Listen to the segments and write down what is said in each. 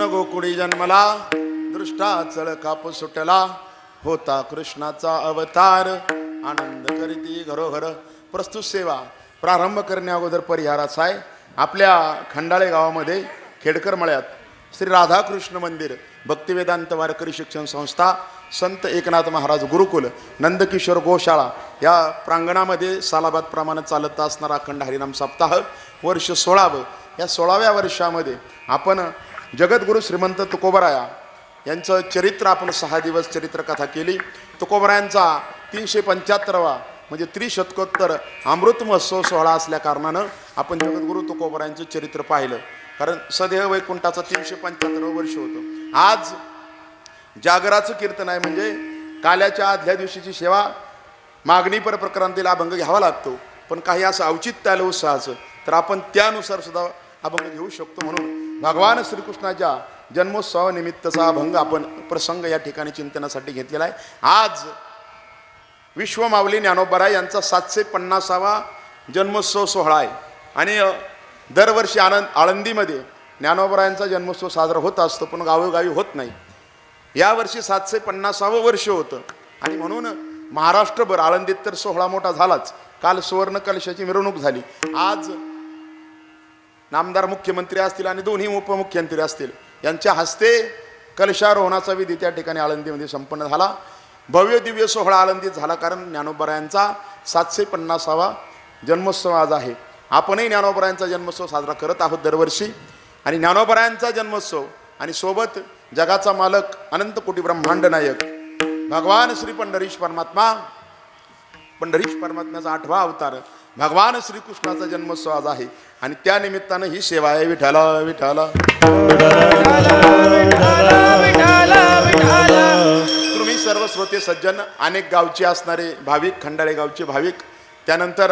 कृष्ण गोकुळी जन्मला, दृष्टा चळ काप सुटला, होता कृष्णाचा अवतार, आनंद करीती घरोघर. प्रस्तुत सेवा प्रारंभ करण्या अगोदर परिहाराचा आहे. आपल्या खंडाळे गावामध्ये खेडकर मळ्यात श्री राधाकृष्ण मंदिर भक्तिवेदांत वारकरी शिक्षण संस्था, संत एकनाथ महाराज गुरुकुल, नंदकिशोर गोशाळा या प्रांगणामध्ये सालाबादप्रमाणे चालत असणारा अखंड हरिनाम सप्ताह वर्ष 16वे. या 16व्या वर्षामध्ये आपण जगद्गुरु श्रीमंत तुकोबराया यांचं चरित्र आपण 6 दिवस चरित्रकथा केली. तुकोबरायांचा 375वा म्हणजे त्रिशतकोत्तर अमृत महोत्सव सोहळा असल्या कारणानं आपण जगद्गुरु तुकोबरायांचं चरित्र पाहिलं. कारण सदेह वैकुंठाचं 375वं वर्ष होतं. आज जागराचं कीर्तन आहे, म्हणजे काल्याच्या आदल्या दिवशीची सेवा मागणीपर प्रकरणातील अभंग घ्यावा लागतो. पण काही असं औचित्य आलं उत्साहाचं तर आपण त्यानुसार सुद्धा अभंग घेऊ शकतो. म्हणून भगवान श्रीकृष्णाच्या जन्मोत्सवानिमित्तचा अभंग आपण प्रसंग या ठिकाणी चिंतनासाठी घेतलेला आहे. आज विश्वमाऊली ज्ञानोबराय यांचा 750वा जन्मोत्सव सोहळा आहे. आणि दरवर्षी आळंदीमध्ये ज्ञानोबरायांचा जन्मोत्सव साजरा होत असतो, पण गावोगावी होत नाही. यावर्षी 750वं वर्ष होतं आणि म्हणून महाराष्ट्रभर आळंदीत तर सोहळा मोठा झालाच. काल सुवर्ण कलशाची मिरवणूक झाली. आज नामदार मुख्यमंत्री असतील आणि दोन्ही उपमुख्यमंत्री असतील यांच्या हस्ते कलशारोहणाचा विधी त्या ठिकाणी आळंदीमध्ये संपन्न झाला. भव्य दिव्य सोहळा आळंदीत झाला, कारण ज्ञानोबरायांचा 750वा जन्मोत्सव आज आहे. आपणही ज्ञानोबरायांचा जन्मोत्सव साजरा करत आहोत दरवर्षी. आणि ज्ञानोबरायांचा जन्मोत्सव आणि सोबत जगाचा मालक अनंत कोटी ब्रह्मांड नायक भगवान श्री पंढरीश परमात्मा, पंढरीश परमात्म्याचा 8वा अवतार भगवान श्रीकृष्णाचा जन्मोत्सव आज आहे. आणि त्या निमित्तानं ही सेवा आहे. विठाला विठाला. तुम्ही सर्व श्रोते सज्जन, अनेक गावचे असणारे भाविक, खंडाळे गावचे भाविक, त्यानंतर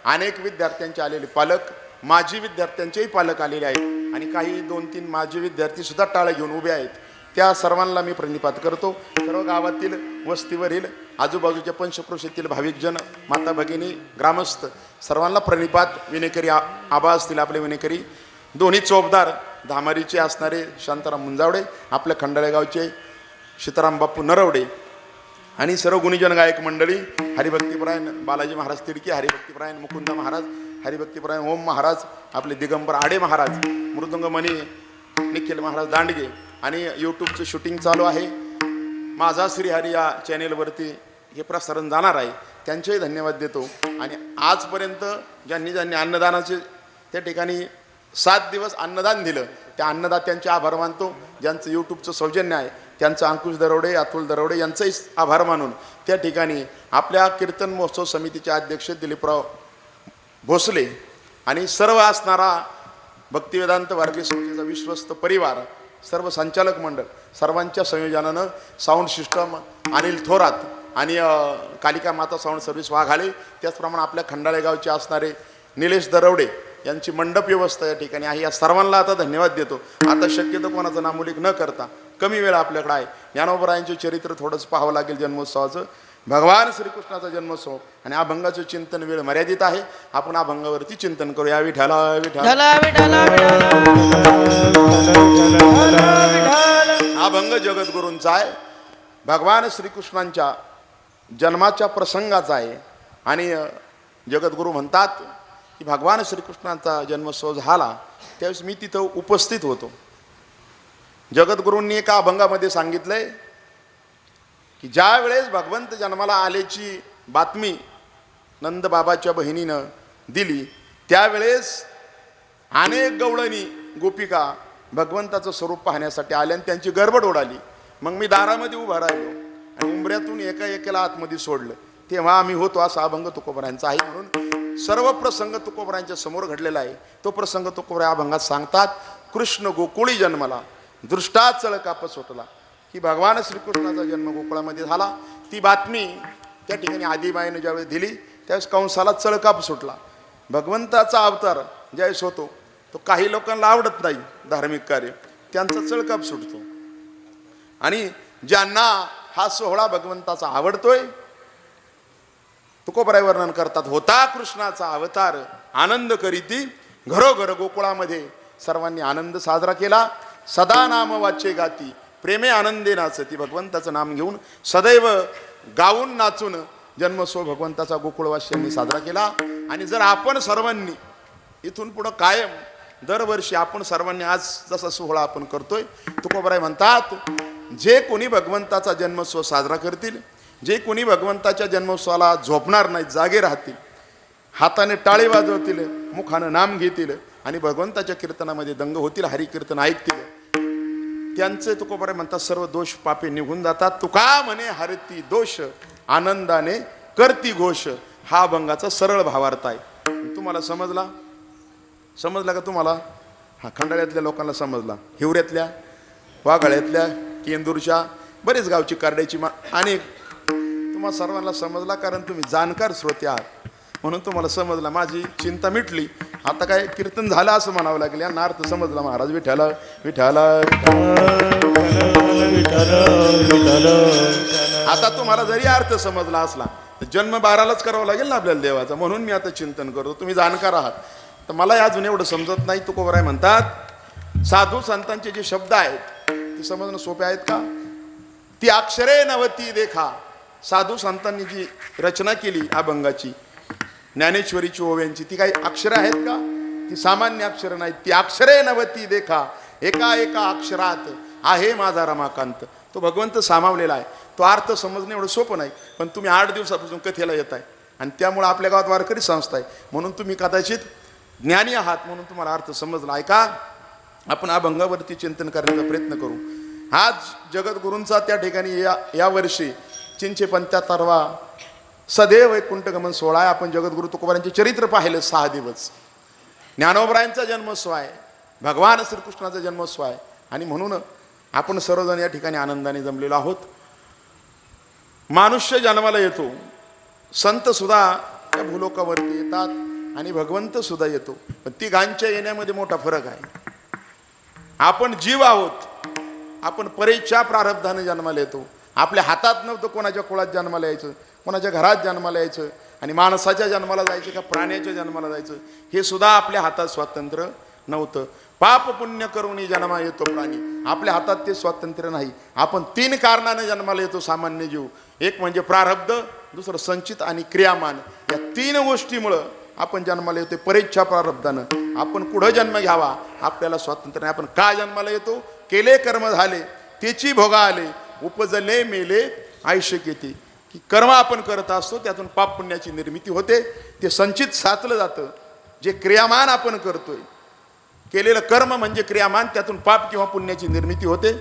अनेक विद्यार्थ्यांचे आलेले पालक, माजी विद्यार्थ्यांचेही पालक आलेले आहेत आणि काही 2-3 माजी विद्यार्थी सुद्धा टाळं घेऊन उभे आहेत. त्या सर्वांना मी प्रणिपात करतो. सर्व गावातील वस्तीवरील आजूबाजूच्या पंचक्रोशीतील भाविकजन, माता भगिनी, ग्रामस्थ सर्वांना प्रणिपात. विनेकरी आबा असतील आपले विनेकरी, दोन्ही चोपदार धामारीचे असणारे शांताराम मुंजावडे, आपल्या खंडाळे गावचे सीताराम बापू नरवडे आणि सर्व गुणीजन गायक मंडळी, हरिभक्तीपरायण बालाजी महाराज तिडके, हरिभक्तीपरायण मुकुंद महाराज, हरिभक्तीपरायण ओम महाराज, आपले दिगंबर आडे महाराज, मृदुंगमणी निखिल महाराज दांडगे. आणि यूट्यूबचं शूटिंग चालू आहे. माझा श्रीहरी या चॅनेलवरती हे प्रसारण जाणार आहे. त्यांचेही धन्यवाद देतो. आणि आजपर्यंत ज्यांनी अन्नदानाचे त्या ठिकाणी 7 दिवस अन्नदान दिलं त्या अन्नदात्यांचे आभार मानतो. ज्यांचं यूट्यूबचं सौजन्य आहे त्यांचं अंकुश दरवडे, अतुल दरवडे यांचंही आभार मानून त्या ठिकाणी आपल्या कीर्तन महोत्सव समितीचे अध्यक्ष दिलीपराव भोसले आणि सर्व असणारा भक्तिवेदांत वारकरी संस्थेचा विश्वस्त परिवार, सर्व संचालक मंडळ सर्वांच्या संयोजनानं साऊंड सिस्टम अनिल थोरात आणि कालिका माता साऊंड सर्व्हिस वाघाले, त्याचप्रमाणे आपल्या खंडाळे गावचे असणारे निलेश दरवडे यांची मंडप व्यवस्था या ठिकाणी आहे. या सर्वांना आता धन्यवाद देतो. आता शक्यतो कोणाचं नामोल्लेख न करता, कमी वेळ आपल्याकडे आहे, ज्ञानोबरायांचे चरित्र थोडंच पाहावं लागेल जन्मोत्सवाचं. भगवान श्रीकृष्णाचा जन्मोत्सव आणि अभंगाचं चिंतन वेळ मर्यादित आहे. आपण अभंगावरती चिंतन करूया. विठाला विठाला. अभंग जगद्गुरूंचा आहे, भगवान श्रीकृष्णांच्या जन्माच्या प्रसंगाचा आहे. आणि जगद्गुरू म्हणतात की भगवान श्रीकृष्णांचा जन्मोत्सव झाला त्यावेळेस मी तिथं उपस्थित होतो. जगद्गुरूंनी एका अभंगामध्ये सांगितलंय की ज्या वेळेस भगवंत जन्माला आल्याची बातमी नंदबाबाच्या बहिणीनं दिली त्यावेळेस अनेक गवळणी गोपिका भगवंताचं स्वरूप पाहण्यासाठी आल्या आणि त्यांची गडबड उडाली. मग मी दारामध्ये उभा राहिलो आणि उंबऱ्यातून एका एकेला आतमध्ये सोडलं. तेव्हा आम्ही होतो. असा अभंग तुकोबरायांचा आहे. म्हणून सर्व प्रसंग तुकोबरायांच्या समोर घडलेला आहे. तो प्रसंग तुकोबरा अभंगात सांगतात. कृष्ण गोकुळी जन्मला, दृष्टा चळ काप सुटला. की भगवान श्रीकृष्णाचा जन्म गोकुळामध्ये झाला. ती बातमी त्या ठिकाणी आदिबाईनं ज्यावेळेस दिली त्यावेळेस कंसाला चळकाप सुटला. भगवंताचा अवतार ज्यावेळेस होतो तो काही लोकांना आवडत नाही धार्मिक कार्य, त्यांचा चळकाप सुटतो. आणि ज्यांना हा सोहळा भगवंताचा आवडतोय तुकोबराय वर्णन करतात. होता कृष्णाचा अवतार, आनंद करीती घरोघर. गोकुळामध्ये सर्वांनी आनंद साजरा केला. सदा नाम वाचे गाती, प्रेमे आनंदे नाचती. भगवंताचं नाम घेऊन सदैव गाऊन नाचून जन्मोत्सव भगवंताचा गोकुळवासियांनी साजरा केला. आणि जर आपण सर्वांनी इथून पुढं कायम दरवर्षी आपण सर्वांनी आज जसा सोहळा आपण करतोय, तुकोबराय म्हणतात, जे कोणी भगवंताचा जन्मोत्सव साजरा करतील, जे कोणी भगवंताच्या जन्मोत्सवाला झोपणार नाहीत, जागे राहतील, हाताने टाळी वाजवतील, मुखानं नाम घेतील आणि भगवंताच्या कीर्तनामध्ये दंग होतील, हरिकीर्तन ऐकतील, त्यांचे तुकोबराय म्हणतात सर्व दोष पापे निघून जातात. तुका म्हणे हरती दोष, आनंदाने करती घोष. हा अभंगाचा सरळ भावार्थ आहे. तुम्हाला समजला का तुम्हाला? हा खंडाळ्यातल्या लोकांना समजला, हिवऱ्यातल्या, वाघाळ्यातल्या, केंदूरच्या, बरेच गावची, कार्ड्याची आणि तुम्हाला सर्वांना समजला, कारण तुम्ही जाणकार श्रोते आहात म्हणून तुम्हाला समजला. माझी चिंता मिटली. आता काय कीर्तन झालं असं म्हणावं लागेल. यांना अर्थ समजला. महाराज विठ्ठल विठ्ठल. आता तुम्हाला जरी अर्थ समजला असला तर जन्म 12लाच करावा लागेल ना आपल्याला देवाचा. म्हणून मी आता चिंतन करतो. तुम्ही जाणकार आहात. तर मला अजून एवढं समजत नाही. तुकोबराय म्हणतात साधू संतांचे जे शब्द आहेत ते समजणं सोपे आहेत का? ती अक्षरे नवती देखा. साधू संतांनी जी रचना केली अभंगाची, ज्ञानेश्वरीची, ओव्यांची, ती काही अक्षरं आहेत का? ती सामान्य अक्षरं नाहीत. ती अक्षरे नवती देखा, एका एका अक्षरात आहे माझा रमाकांत. तो भगवंत सामावलेला आहे. तो अर्थ समजणं एवढं सोपं नाही. पण तुम्ही 8 दिवसापासून कथेला येत आहे आणि त्यामुळे आपल्या गावात वारकरी संस्था आहे म्हणून तुम्ही कदाचित ज्ञानी आहात, म्हणून तुम्हाला अर्थ समजला. ऐका, आपण अभंगावरती चिंतन करण्याचा प्रयत्न करू. आज जगद्गुरूंचा त्या ठिकाणी या वर्षी 375वा सदैव वैकुंठगमन सोहळा आहे. आपण जगद्गुरू तुकोबारांचे चरित्र पाहिलं 6 दिवस. ज्ञानोबरायांचा जन्मोत्सव आहे, भगवान श्रीकृष्णाचा जन्मोत्सव आहे आणि म्हणून आपण सर्वजण या ठिकाणी आनंदाने जमलेलो आहोत. मनुष्य जन्माला येतो, संत सुद्धा त्या भूलोकावरती येतात आणि भगवंत सुद्धा येतो. पण तिघांच्या येण्यामध्ये मोठा फरक आहे. आपण जीव आहोत, आपण परेच्या प्रारब्धाने जन्माला येतो. आपल्या हातात नव्हतं कोणाच्या कुळात जन्माला यायचं, कोणाच्या घरात जन्माला यायचं आणि माणसाच्या जन्माला जायचं का प्राण्याच्या जन्माला जायचं हे सुद्धा आपल्या हातात स्वातंत्र्य नव्हतं. पाप पुण्य करून जन्मा येतो प्राणी, आपल्या हातात ते स्वातंत्र्य नाही. आपण 3 कारणाने जन्माला येतो सामान्य जीव. एक म्हणजे प्रारब्ध, दुसरं संचित आणि क्रियामान. या 3 गोष्टीमुळं आपण जन्माला येतो. परेच्छा प्रारब्धानं आपण कुठं जन्म घ्यावा आपल्याला स्वातंत्र्य नाही. आपण का जन्माला येतो? केले कर्म झाले त्याची भोगा आले, उपजले मेले आयुष्य किती. की कर्म आपण करत असतो त्यातून पाप पुण्याची निर्मिती होते, ते संचित साचलं जातं. जे क्रियामान आपण करतोय, केलेलं कर्म म्हणजे क्रियामान, त्यातून पाप किंवा पुण्याची निर्मिती होते.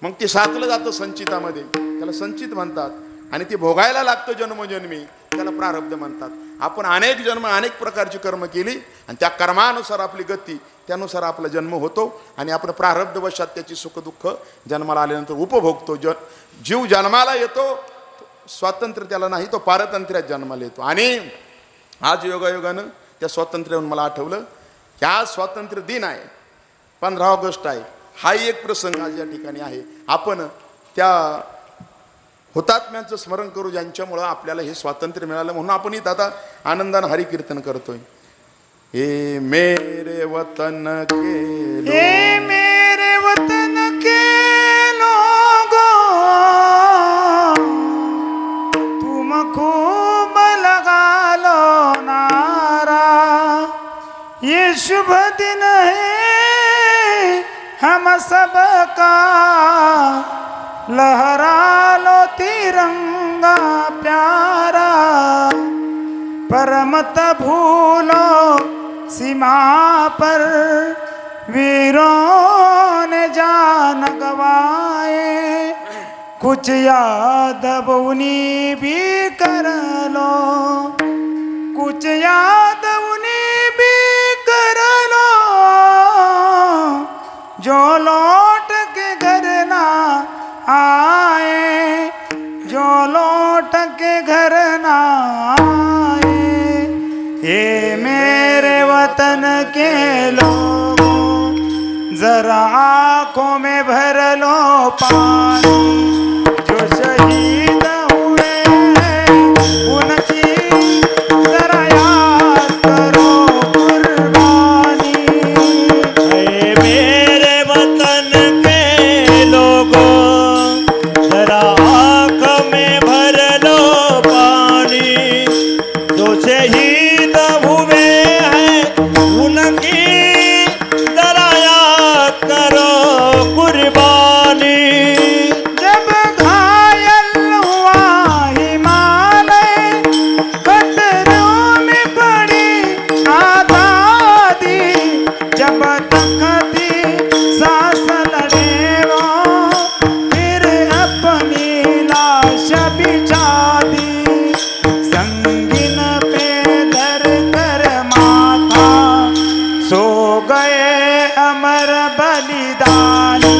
मग ते साचलं जातं संचितामध्ये, त्याला संचित म्हणतात. आणि ते भोगायला लागतं जन्मोजन्मी, त्याला प्रारब्ध म्हणतात. आपण अनेक जन्म अनेक प्रकारची कर्म केली आणि त्या कर्मानुसार आपली गती, त्यानुसार आपला जन्म होतो आणि आपण प्रारब्धवशात त्याची सुखदुःख जन्माला आल्यानंतर उपभोगतो. जीव जन्माला येतो, स्वातंत्र्य त्याला नाही, तो पारतंत्र्यात जन्माला येतो. आणि आज योगायोगानं त्या स्वातंत्र्याहून मला आठवलं की आज स्वातंत्र्य दिन आहे, 15 ऑगस्ट आहे. हा एक प्रसंग आज या ठिकाणी आहे. आपण त्या हुतात्म्यांचं स्मरण करू ज्यांच्यामुळं आपल्याला हे स्वातंत्र्य मिळालं, म्हणून आपण इथं आता आनंदानं हरिकीर्तन करतोय. हे मेरे वतन के लोग, हे मेरे वतन के लोगों, तुम खूब लगा लो नारा, ये शुभ दिन है हम सबका, लहरा लो तिरंगा प्यारा, पर मत भूलो सीमा पर वीरों ने जान गवाए, कुछ याद उन्हीं भी कर लो, कुछ याद उन्हीं भी कर लो, जो लौट के घर ना आए, जो लौट के घर ना आए। ये मेरे वतन के लोगों, जरा आँखों में भर लो पानी, जो शहीद हुए उनकी जरा याद करो कुर्बानी। मेरे वतन कुर्बानी। जब घायल हुआ हिमालय, खतरों में पड़ी आजादी, जब तक थी सांस लड़े वो, फिर अपनी लाश बिछा दी। संगीन पे धर कर माथा, सो गए अमर बलिदानी,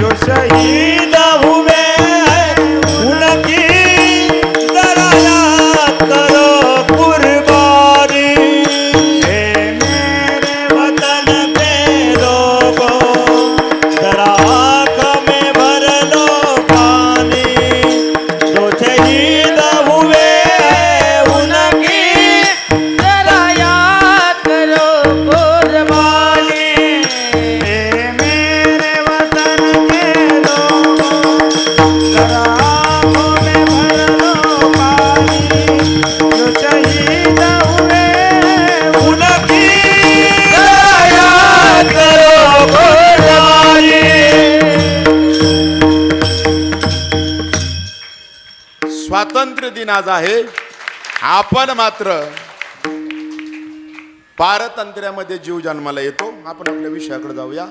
जो शहीद हुए उनकी जरा याद करो कुर्बानी। हे मेरे वतन के लोगों जरा आँख में भर लो पानी। जो शहीद हुए उनकी जरा याद करो कुर्बानी। हे मेरे वतन के लोगों, जरा आँखों में भर लो पानी, जो शहीद हुए उनकी जरा याद करो कुर्बानी। स्वातंत्र्य दिन आज आहे. आपण मात्र पारतंत्र्यामध्ये जीव जन्माला येतो. आपण आपल्या विषयाकडे जाऊया.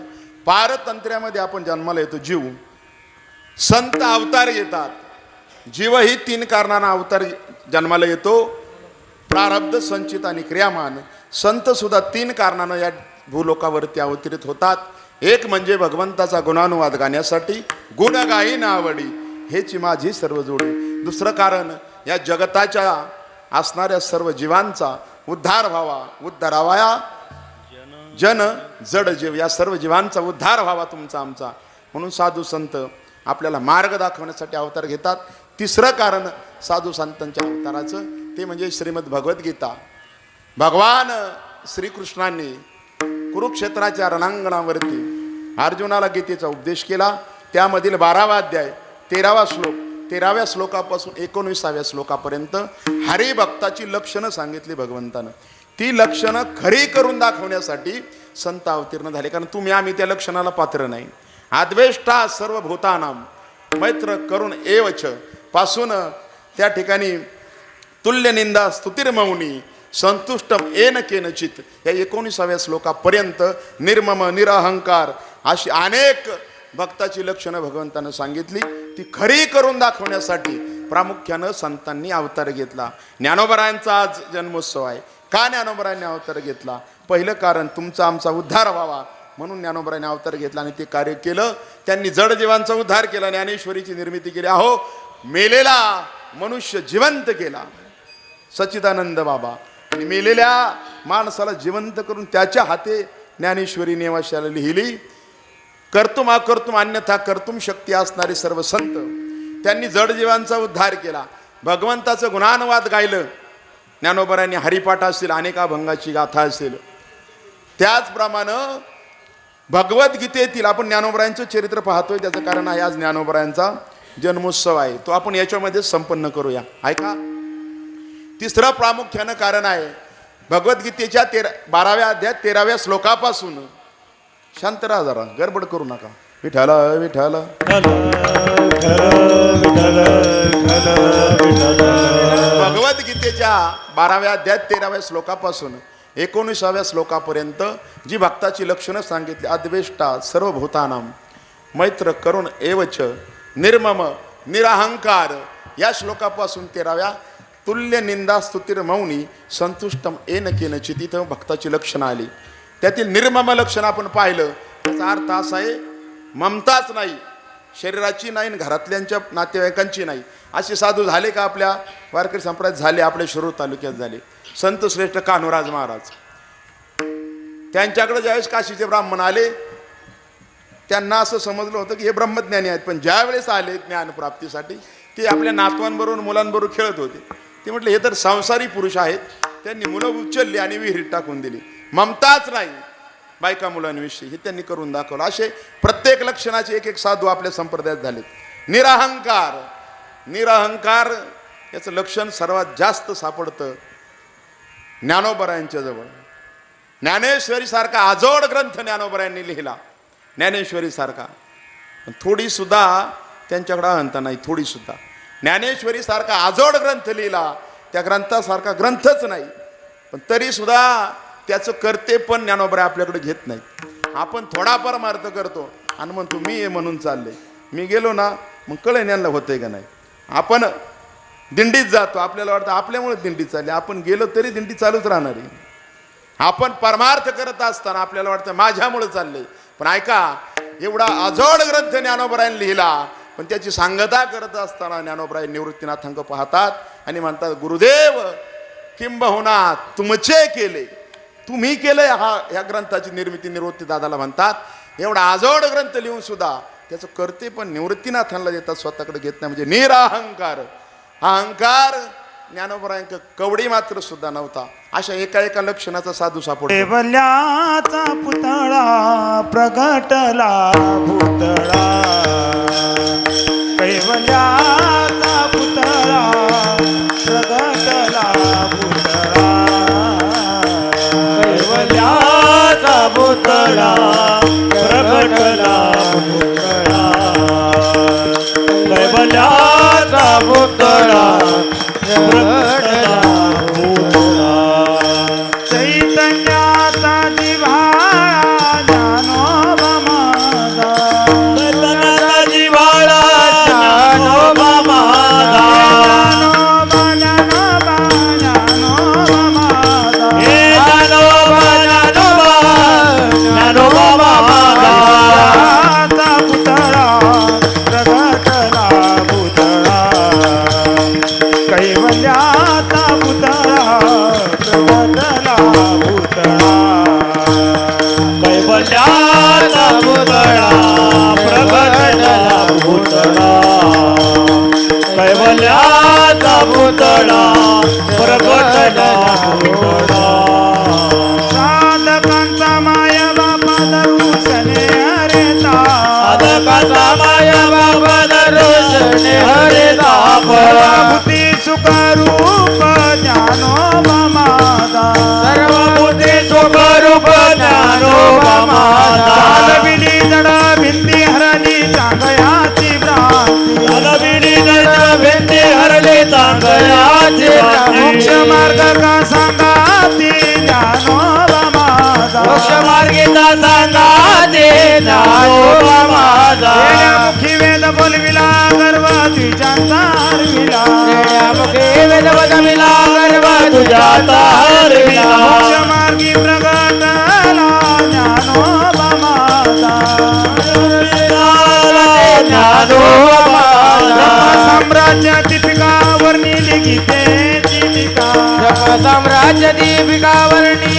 पारतंत्र्यामध्ये आपण जन्माला येतो जीव. संत अवतार येतात. जीव ही 3 कारणांना अवतार जन्माला येतो. प्रारब्ध, संचित आणि क्रियामान. संत सुद्धा 3 कारणानं या भूलोकावरती अवतरित होतात. एक म्हणजे भगवंताचा गुणानुवाद गाण्यासाठी, गुण गाईन आवडी हेची माझी सर्व जोडी. दुसरं कारण या जगताच्या असणाऱ्या सर्व जीवांचा उद्धार व्हावा, उद्धारावाया जन जड जीव, या सर्व जीवांचा उद्धार व्हावा तुमचा आमचा, म्हणून साधू संत आपल्याला मार्ग दाखवण्यासाठी अवतार घेतात. तिसरं कारण साधू संतांच्या अवताराचं ते म्हणजे श्रीमद भगवद्गीता. भगवान श्रीकृष्णांनी कुरुक्षेत्राच्या रणांगणावरती अर्जुनाला गीतेचा उपदेश केला. त्यामधील 12वा अध्याय 13वा श्लोक, 13व्या श्लोकापासून 19व्या श्लोकापर्यंत हरिभक्ताची लक्षणं सांगितली भगवंतानं. ती लक्षणं खरी करून दाखवण्यासाठी संत अवतीर्ण झाले. कारण तुम्ही आम्ही त्या लक्षणाला पात्र नाही. आद्वेष्टा सर्व भूतानाम मैत्र करुण एवच पासून त्या ठिकाणी तुल्य निंदा स्तुतिर्मौनी संतुष्टम येन केनचित या 19व्या श्लोकापर्यंत निर्मम निरहंकार अशी अनेक भक्ताची लक्षणं भगवंतानं सांगितली. ती खरी करून दाखवण्यासाठी प्रामुख्यानं संतांनी अवतार घेतला. ज्ञानोबरायांचा आज जन्मोत्सव आहे. का ज्ञानोबरायांनी अवतार घेतला? पहिलं कारण तुमचा आमचा उद्धार व्हावा म्हणून ज्ञानोबरायांनी अवतार घेतला आणि ते कार्य केलं. त्यांनी जड जीवांचा उद्धार केला, ज्ञानेश्वरीची निर्मिती केली. अहो, मेलेला मनुष्य जिवंत केला सच्चिदानंद बाबा, आणि मेलेल्या माणसाला जिवंत करून त्याच्या हाते ज्ञानेश्वरी नेवाशाला लिहिली. कर्तुम अकर्तुम अन्यथा कर्तुम शक्ती असणारे सर्व संत त्यांनी जड जीवांचा उद्धार केला. भगवंताचं गुणानुवाद गायलं. ज्ञानोबरायांनी हरिपाठ असेल, अनेका भंगाची गाथा असेल. त्याचप्रमाणे भगवद्गीतेतील आपण ज्ञानोबरायांचं चरित्र पाहतोय. त्याचं कारण आहे आज ज्ञानोबरायांचा जन्मोत्सव आहे. तो आपण याच्यामध्ये संपन्न करूया. ऐका, तिसरं प्रामुख्यानं कारण आहे भगवद्गीतेच्या 12व्या अध्यायात 13व्या श्लोकापासून. शांत राहा जरा, गडबड करू नका. विठ्ठल विठ्ठल भगवद्गीतेच्या 12व्या अध्यायात 13व्या श्लोकापासून 19व्या श्लोकापर्यंत जी भक्ताची लक्षणं सांगितली. अद्वेष्टा सर्व भूतानाम मैत्र करुण एवच निर्मम निराहंकार या श्लोकापासून 13व्या तुल्य निंदा स्तुतिर मौनी संतुष्टम येन केनचित इथं भक्ताची लक्षणं आली. त्यातील निर्मम लक्षण आपण पाहिलं. त्याचा अर्थ असा आहे, ममताच नाही, शरीराची नाही, घरातल्यांच्या नातेवाईकांची नाही. असे साधू झाले का आपल्या वारकरी संप्रदायात? झाले. आपल्या शिरूर तालुक्यात झाले. संत श्रेष्ठ कान्होराज महाराज, त्यांच्याकडे ज्यावेळेस काशीचे ब्राह्मण आले त्यांना असं समजलं होतं की हे ब्रह्मज्ञानी आहेत. पण ज्यावेळेस आले ज्ञानप्राप्तीसाठी ते आपल्या नातवांबरोबर मुलांबरोबर खेळत होते. ते म्हटले हे तर संसारी पुरुष आहेत. त्यांनी मुलं उचलली आणि विहिरीत टाकून दिली. ममताच नाही बायका मुलांविषयी, हे त्यांनी करून दाखवलं. असे प्रत्येक लक्षणाचे एक एक साधू आपल्या संप्रदायात झालेत. निराहंकार, निराहंकार याचं लक्षण सर्वात जास्त सापडतं ज्ञानोबरायांच्या जवळ. ज्ञानेश्वरी सारखा अजोड ग्रंथ ज्ञानोबरायांनी लिहिला. ज्ञानेश्वरी सारखा पण थोडी सुद्धा त्यांच्याकडे अहंता नाही, थोडी सुद्धा. ज्ञानेश्वरी सारखा आजोड ग्रंथ लिहिला, त्या ग्रंथासारखा ग्रंथच नाही, पण तरी सुद्धा त्याचं करते पण ज्ञानोबा आपल्याकडे घेत नाही. आपण थोडा परमार्थ करतो आणि म्हणतो मी हे म्हणून चालले, मी गेलो ना मग कळेन यांना होतंय का नाही. आपण दिंडीत जातो, आपल्याला वाटतं आपल्यामुळे दिंडी चालली, आपण गेलो तरी दिंडी चालूच राहणार आहे. आपण परमार्थ करत असताना आपल्याला वाटतं माझ्यामुळे चाललंय, पण ऐका, एवढा अजोड ग्रंथ ज्ञानोबरायांनी लिहिला, पण त्याची सांगता करत असताना ज्ञानोबराय निवृत्तीनाथांक पाहतात आणि म्हणतात गुरुदेव किंबहुना तुमचे केले, तुम्ही केलंय ह्या ग्रंथाची निर्मिती. निवृत्ती दादाला म्हणतात एवढा आजोड ग्रंथ लिहून सुद्धा त्याचं करते पण निवृत्तीनाथांना देतात, स्वतःकडे घेत नाही. म्हणजे निरअहंकार. अहंकार ज्ञानोबरायांक कवडी मात्र सुद्धा नव्हता. अशा एका लक्षणाचा साधू सापडतो. कैवल्याचा पुतळा प्रगटला भूतळा, कैवल्याचा पुतळा प्रगटला भूतळा, कैवल्याचा पुतळा प्रगटला भूतळा, कैवल्याचा पुतळा प्रगटला भूतळा. चैतन्याचा जिव्हाळा ज्ञानोबा माझा, चैतन्याचा जिव्हाळा ज्ञानोबा माझा, ज्ञानोबा ज्ञानोबा ज्ञानोबा माझा, हे ज्ञानोबा ज्ञानोबा ज्ञानोबा माझा. कैवल्याचा पुतळा प्रगटला भूतळा, कैवल्याचा पुतळा प्रगटला भूतळा, कैवल्याचा पुतळा प्रगटला भूतळा, कैवल्याचा पुतळा प्रगटला भूतळा. साधकांचा माय बापा दर्शने हरेता, साधकाचा माया बाबा दर्शने हरे ताप, सर्वभूती सुखरूप ज्ञानोबा माझा, सर्वभूते सुखरूप ज्ञानोबा माझा. चालविली जडा भिंती हरली चांगयाची भ्रांती, अलविडी जड भेंडी हरले चांगयाची मोक्ष मार्ग का सांगाती ज्ञानोबा माझा, मोक्ष मार्गीचा सांगाते ज्ञानोबा माझा. मुखी वेद बोलविला गर्व द्विजांचा हरविला, मुखे वेद बदविला गर्व तुझ्या तारविला. मोक्ष मार्गी प्रगटला ज्ञानोबा माझा, ज्ञानोबा माझा. साम्राज्य दीपिका वर्णिली गीते दीपिका, साम्राज्य दीपिका वर्णी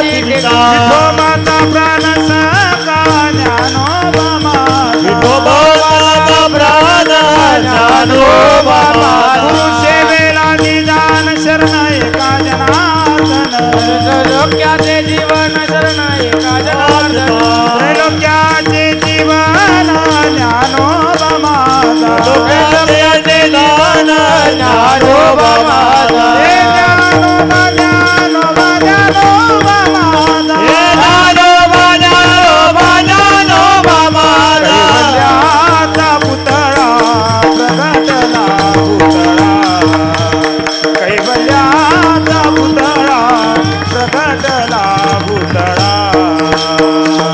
दीपिका, माता प्राण सका ज्ञानोबा माझा, विठोबाचा प्राण ज्ञानोबा माझा. सेवेला निदान शरण एका जनार्दन, लोक्याचे जीवन शरण एका जनार्दन, त्रैलोक्याचे जीवन ज्ञानोबा माझा, लोक्याचे दान ज्ञानोबा माझा. हे ज्ञानोबा ज्ञानोबा ज्ञानोबा माझा, हे ज्ञानोबा ज्ञानोबा ज्ञानोबा माझा. कैवल्याचा पुतळा प्रगटला भूतळा,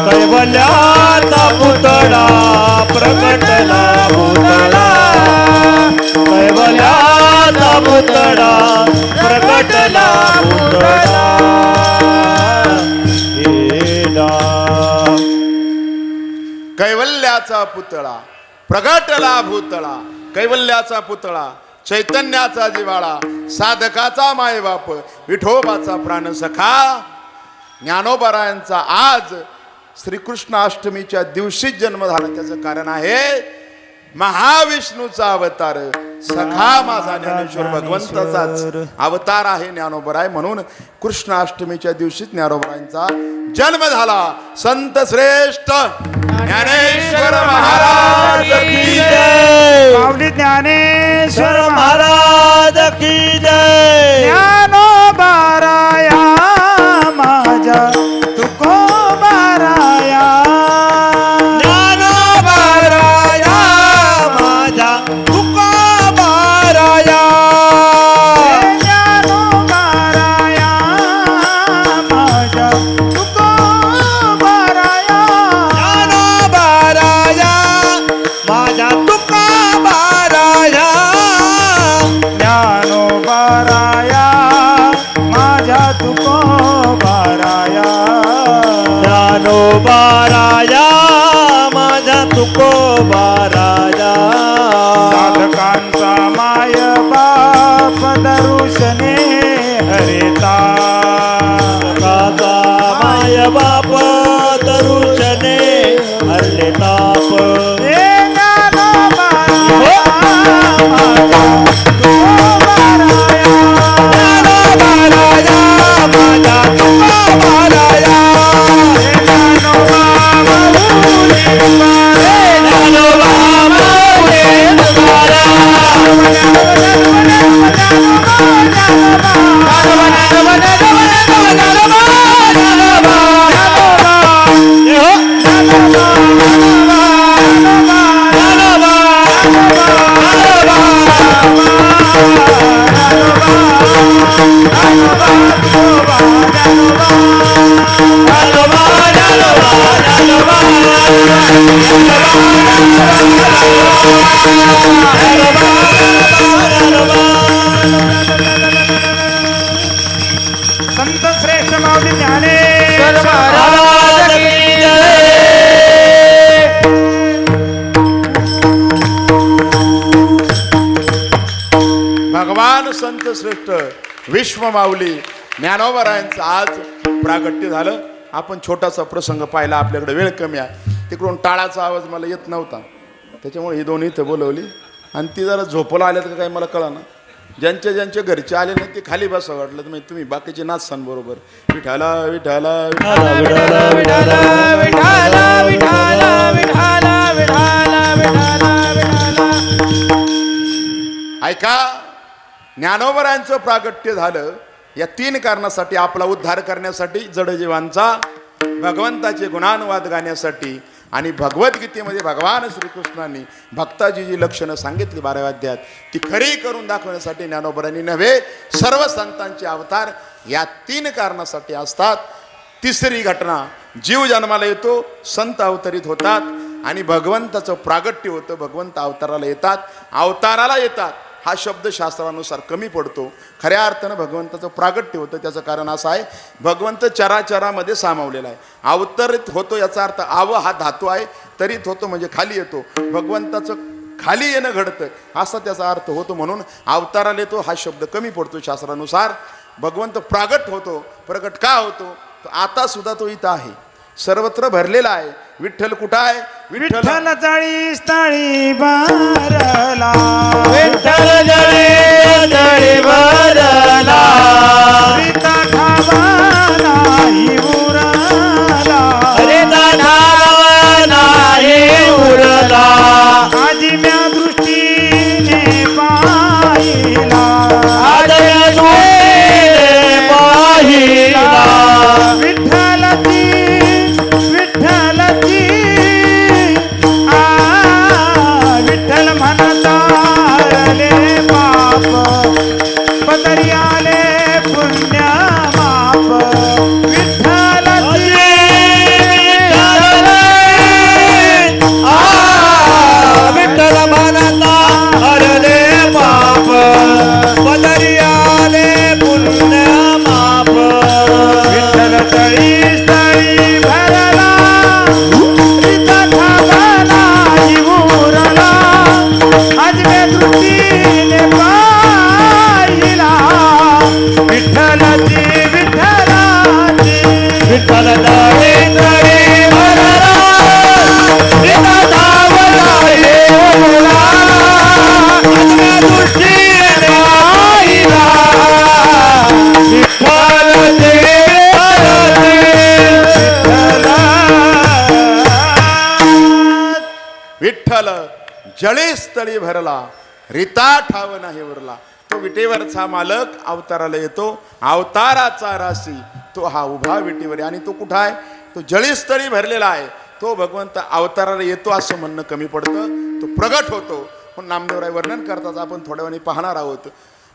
कैवल्याचा पुतळा प्रगटला भूतळा, कैवल्याचा पुतळा प्रगटला भूतळा, कैवल्याचा पुतळा प्रगटला भूतळा. कैवल्याचा पुतळा प्रगटला भूतळा, कैवल्याचा पुतळा चैतन्याचा जिवाळा, साधकाचा मायबाप विठोबाचा प्राण सखा. ज्ञानोबरायांचा आज श्रीकृष्ण अष्टमीच्या दिवशीच जन्म झाला. त्याचं कारण आहे महाविष्णूचा अवतार सखा माझा ज्ञानेश्वर भगवंताचाच अवतार आहे ज्ञानोबराय. म्हणून कृष्ण अष्टमीच्या दिवशी ज्ञानोबरायांचा जन्म झाला. संत श्रेष्ठ ज्ञानेश्वर महाराज की जय. माऊली ज्ञानेश्वर महाराज की जय. ज्ञानोबाराया माझ्या तुकोबाराया, ज्ञानोबा राजा माझा तुकोबा राजा साधकांचा माय बाप दर्शने हरिता काका माय बाप तरुषने हरले ताप हे ज्ञानोबा राजा माझा तुकोबा राजा ज्ञानोबा माऊली संत श्रेष्ठ माऊली ज्ञानेश्वर महाराज की जय. भगवान संत श्रेष्ठ विश्व माऊली ज्ञानोबरायांचं आज प्रागट्य झालं. आपण छोटासा प्रसंग पाहिला, आपल्याकडे वेळ कमी आहे. तिकडून टाळाचा आवाज मला येत नव्हता, त्याच्यामुळे ही दोन्ही इथं बोलवली. आणि ती जरा झोपला आल्यात का काही मला कळना. ज्यांच्या ज्यांच्या घरचे आले नाही ते खाली बसा वाटलं, तर तुम्ही बाकीचे नाचसान बरोबर. विठाला विठाला ऐका, ज्ञानोबरायांचं प्रागट्य झालं या 3 कारणासाठी. आपला उद्धार करण्यासाठी, जडजीवांचा भगवंताचे गुणानुवाद गाण्यासाठी, आणि भगवद्गीतेमध्ये भगवान श्रीकृष्णांनी भक्ताची जी लक्षणं सांगितली 12व्या अध्यायात ती खरी करून दाखवण्यासाठी ज्ञानोबरांनी नव्हे सर्व संतांचे अवतार या 3 कारणासाठी असतात. तिसरी घटना, जीव जन्माला येतो, संत अवतरित होतात आणि भगवंताचं प्रागट्य होतं. भगवंत अवताराला येतात. हा शब्द शास्त्रानुसार कमी पडतो. खऱ्या अर्थानं भगवंताचं प्रागट्य होतं. त्याचं कारण असं आहे, भगवंत चराचरामध्ये सामावलेला आहे. अवतरित होतो याचा अर्थ आव हा धातू आहे, तरीत होतो म्हणजे खाली येतो. भगवंताचं खाली येणं घडतं असा त्याचा अर्थ होतो. म्हणून अवताराला येतो हा शब्द कमी पडतो शास्त्रानुसार. भगवंत प्रागट होतो. प्रगट का होतो? आता सुद्धा तो इथं आहे, सर्वत्र भरलेला आहे. विठ्ठल कुठं आहे? विठ्ठल तळी स्थळी भरला, विठ्ठल जळे जळे भरला, हरिता ठावा नाही उरला, हरिता ठावा नाही उरला, आजी म्या दृष्टीने पाहिला, आदया दृष्टीने पाहिला, विठ्ठलची विठ्ठल म्हणता रे बाप, पदरी आले पुण्य माप, विठ्ठलची विठ्ठल म्हणता हरले पाप, पदरी आले पुण्य माप, विठ्ठल तळी स्थळी भरला, हरिता ठावाला उरला, आजव्या दृष्टीने पाहिला, विठ्ठलाची विठ्ठल तळे तळे भरला, हरिता ठावाला उरला, आजव्या दृष्टीने पाहिला, विठ्ठल विठ्ठल जळी स्थळी भरला, रिता ठाव नाही उरला. तो विटेवरचा मालक अवताराला येतो, अवताराचा राशी तो हा उभा विटेवर. आणि तो कुठं आहे? तो जळी स्थळी भरलेला आहे. तो भगवंत अवताराला येतो असं म्हणणं कमी पडतं. तो प्रगट होतो. पण नामदेवराय वर्णन करतात, आपण थोड्या वेळाने पाहणार आहोत.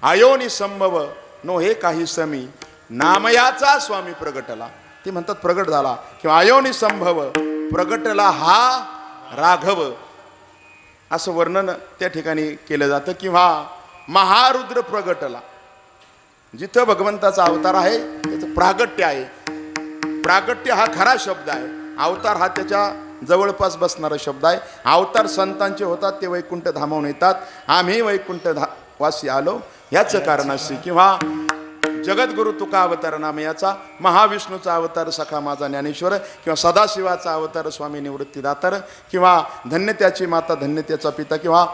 आयोनी संभव नो हे काही समी, नामयाचा स्वामी प्रगटला. ते म्हणतात प्रगट झाला. किंवा आयोनी संभव प्रगटला हा राघव, असं वर्णन त्या ठिकाणी केलं जातं. किंवा महारुद्र प्रगटला, जिथं भगवंताचा अवतार आहे त्याचं प्रागट्य आहे. प्रागट्य हा खरा शब्द आहे. अवतार हा त्याच्या जवळपास बसणारा शब्द आहे. अवतार संतांचे होतात, ते वैकुंठ धामावून येतात. आम्ही वैकुंठ वासी आलो याचं कारण असे. किंवा जगद्गुरु तुका अवतार नाम याचा, महाविष्णूचा अवतार सखा माझा ज्ञानेश्वर, किंवा सदाशिवाचा अवतार स्वामी निवृत्तीदातार, किंवा धन्य त्याची माता धन्य त्याचा पिता, किंवा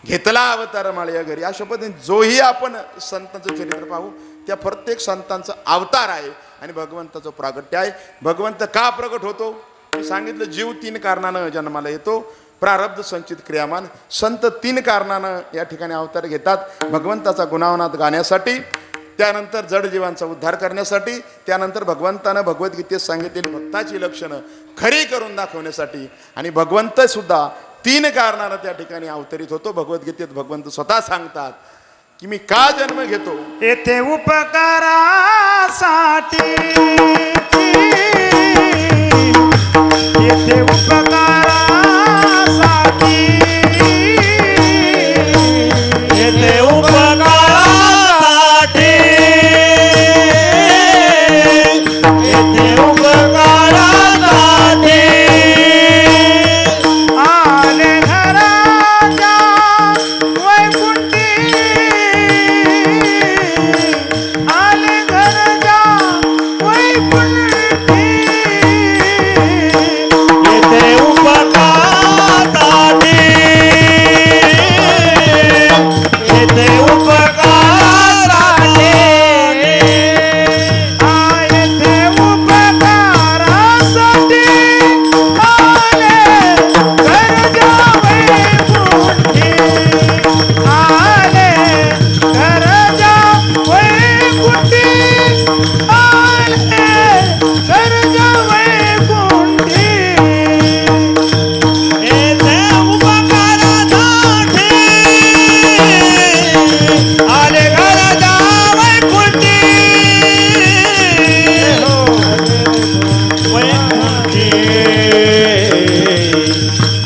घेतला अवतार माळ्या घरी. अशा पद्धतीने जोही आपण संतांचं चरित्र पाहू त्या प्रत्येक संतांचा अवतार आहे आणि भगवंताचं प्रागट्य आहे. भगवंत का प्रगट होतो? मी सांगितलं, जीव 3 कारणानं जन्माला येतो. प्रारब्ध संचित क्रियामान. संत 3 कारणानं या ठिकाणी अवतार घेतात. भगवंताचा गुणावनात गाण्यासाठी, त्यानंतर जड जीवांचा उद्धार करण्यासाठी, त्यानंतर भगवंतानं भगवद्गीतेत सांगितलेली भक्ताची लक्षणं खरी करून दाखवण्यासाठी. आणि भगवंत सुद्धा 3 कारणानं त्या ठिकाणी अवतरित होतो. भगवद्गीतेत भगवंत स्वतः सांगतात की मी का जन्म घेतो? येथे उपकारासाठी, येथे उपकारासाठी, येथे उपकारासाठी, येथे उपकारासाठी आले घराच्या वैकुंठी, आले घराच्या वैकुंठी, येथे उपकारासाठी, येथे उपकारासाठी येथे उपकारासाठी आले घराच्या वैकुंठी, आले घराच्या वैकुंठी, आले घराच्या वैकुंठी. येथे उपकारासाठी आले घराच्या वैकुंठी, वैकुंठी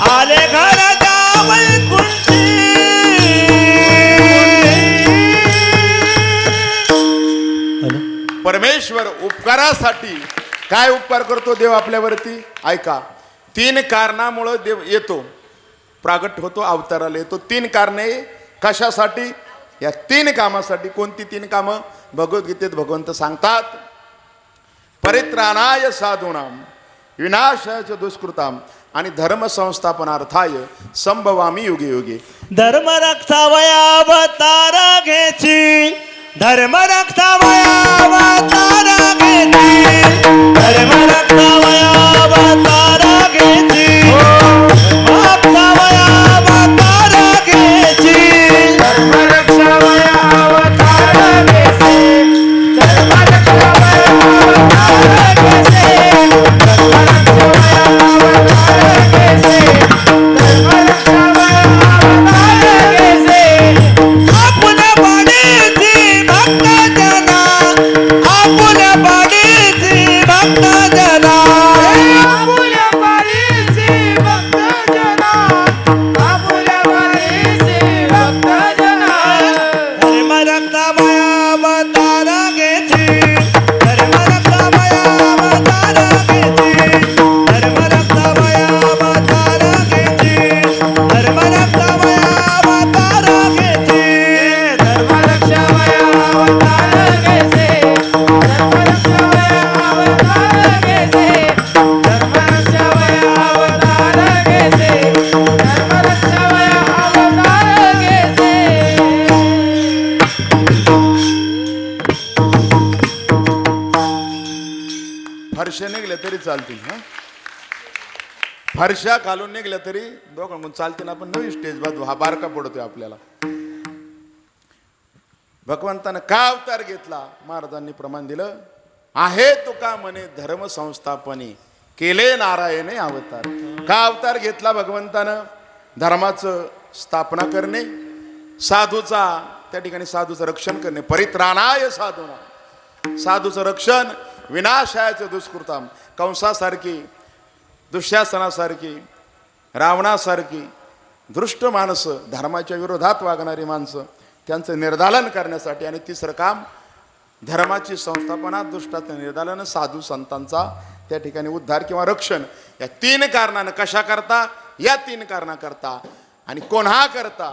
आले घराच्या वैकुंठी. परमेश्वर उपकारासाठी काय उपकार करतो देव आपल्यावरती? ऐका, 3 कारणामुळं देव येतो, प्रागट होतो, अवताराला येतो. 3 कारणे कशासाठी? या 3 कामासाठी. कोणती 3 कामं? भगवद्गीतेत भगवंत सांगतात, परित्राणाय साधूनाम विनाशाय दुष्कृताम आणि धर्म संस्थापनार्थाय संभवामी युगे युगे. धर्म रक्षावया अवतार घेची, धर्म रक्षावया अवतार घेची, धर्म रक्षावया अवतार घेची, रक्षावया अवतार घेची, धर्म रक्षावया अवतार घेसे, धर्म रक्षावया अवतार घेसे, धर्म रक्षावया अवतार घेसे, धर्म रक्षावया अवतार घेसे. आपुल्या बाडीची भक्त जना, आपुल्या बाडीची भक्त जना, आपुल्या बाळीची भक्तजना, आपुल्या बाळीची भक्तजना. धर्म रक्षावया अवतार घेची, धर्म रक्षावया अवतार घेची, धर्म रक्षावया अवतार घेची, धर्म रक्षावया अवतार घेची. धर्म रक्षावया अवतार घेसे, धर्म रक्षावया अवतार घेसे, धर्म रक्षावया अवतार घेसे, धर्म रक्षावया अवतार घेसे. फरशा निघल्या तरी चालतील, हा फरशा घालून निघल्या तरी दोघं म्हणून चालतील. आपण नवी स्टेज बाजू हा बारका पडतोय आपल्याला. भगवंतानं का अवतार घेतला? महाराजांनी प्रमाण दिलं आहे. तुका म्हणे धर्म संस्थापने केले नारायणे अवतार. का अवतार घेतला भगवंतानं? धर्माचं स्थापना करणे, साधूचा त्या ठिकाणी साधूचं रक्षण करणे. परित्राणाय साधूना, साधूचं रक्षण, विनाशायचं दुष्कृताम, कंसासारखी, दुःशासनासारखी, रावणासारखी दृष्ट माणसं, धर्माच्या विरोधात वागणारी माणसं, त्यांचं निर्दालन करण्यासाठी. आणि 3रं काम, धर्माची संस्थापना, दुष्टाचं निर्दालन, साधू संतांचा त्या ठिकाणी उद्धार किंवा रक्षण या 3 कारणानं. कशा करता? या 3 कारणाकरता. आणि कोणा करता?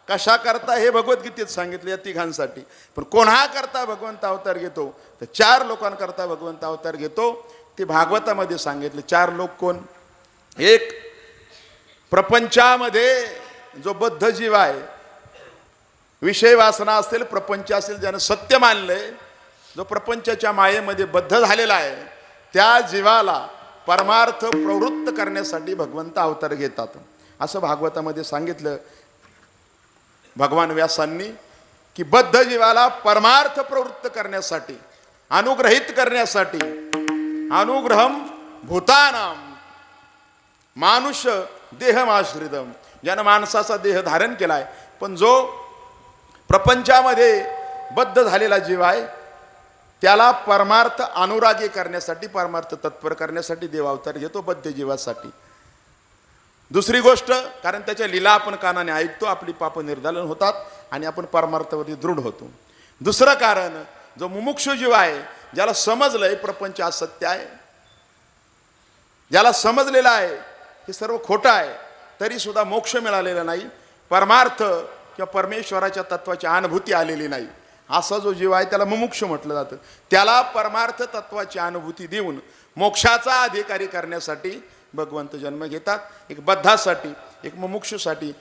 कशा करता हे भगवद्गीतेत सांगितलं या तिघांसाठी. पण कोणा करता भगवंत अवतार घेतो? तर 4 लोकांकरता भगवंत अवतार घेतो. ते भागवतामध्ये सांगितले. 4 लोक कोण? एक, प्रपंचामध्ये जो बद्ध जीव आहे, विषय वासना असेल, प्रपंच असेल, ज्यानं सत्य मानलंय, जो प्रपंचाच्या मायेमध्ये बद्ध झालेला आहे, त्या जीवाला परमार्थ प्रवृत्त करण्यासाठी भगवंत अवतार घेतात असं भागवतामध्ये सांगितलं भगवान व्यासांनी. की बद्ध जीवाला परमार्थ प्रवृत्त करण्यासाठी, अनुग्रहित करण्यासाठी, अनुग्रहम भूतानाम मानुष देहमाश्रितम, ज्यानं माणसाचा देह धारण केलाय, पण जो प्रपंचामध्ये बद्ध झालेला जीव आहे त्याला परमार्थ अनुरागी करण्यासाठी, परमार्थ तत्पर करण्यासाठी देव अवतार घेतो बद्ध जीवासाठी. दुसरी गोष्ट, कारण त्याच्या लीला आपण कानाने ऐकतो, आपली पाप निर्दालन होतात आणि आपण परमार्थावरती दृढ होतो. दुसरं कारण, जो मुमुक्षु जीव आहे, ज्याला समजलंय प्रपंच असत्य आहे, ज्याला समजलेलं आहे हे सर्व खोटं आहे, तरी सुद्धा मोक्ष मिळालेला नाही, परमार्थ किंवा परमेश्वराच्या तत्वाची अनुभूती आलेली नाही, असा जो जीव आहे त्याला मुमुक्षु म्हटलं जातं. त्याला परमार्थ तत्वाची अनुभूती देऊन मोक्षाचा अधिकारी करण्यासाठी भगवंत जन्म घेतात. एक बद्धासाठी, एक मुमुक्षुसाठी.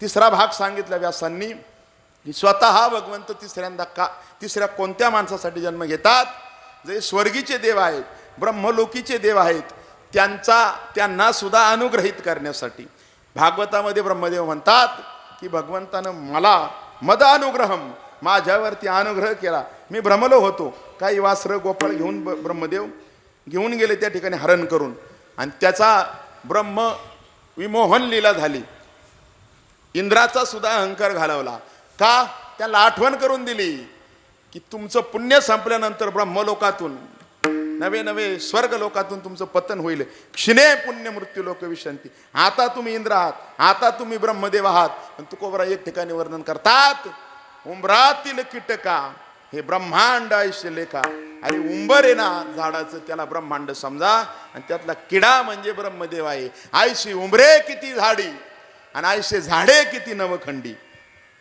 तिसरा भाग सांगितला व्यासांनी की स्वतः भगवंत तिसऱ्या कोणत्या माणसासाठी जन्म घेतात? जे स्वर्गीचे देव आहेत, ब्रह्मलोकीचे देव आहेत, त्यांना सुद्धा अनुग्रहित करण्यासाठी. भागवतामध्ये ब्रह्मदेव म्हणतात की भगवंतानं मला मद अनुग्रहम, माझ्यावरती अनुग्रह केला. मी भ्रमलो होतो, काही वासरं गोपाळ घेऊन ब्रह्मदेव घेऊन गेले त्या ठिकाणी हरण करून, आणि त्याचा ब्रह्म विमोहन लीला झाली. इंद्राचा सुद्धा अहंकार घालवला. का? त्याला आठवण करून दिली की तुमचं पुण्य संपल्यानंतर ब्रह्मलोकातून नवे नवे स्वर्ग लोकातून तुमचं पतन होईल. क्षिणे पुण्य मृत्यू लोक विशंती. आता तुम्ही इंद्र आहात, आता तुम्ही ब्रह्मदेव आहात. पण तुकोबरा एक ठिकाणी वर्णन करतात, उंबरातील कीटका हे ब्रह्मांड आयुष्य लेखा. अरे उंबर आहे ना झाडाचं, त्याला ब्रह्मांड समजा, आणि त्यातला किडा म्हणजे ब्रह्मदेव आहे. आयुष्य उंबरे किती झाडी आणि आयुष्य झाडे किती नवखंडी,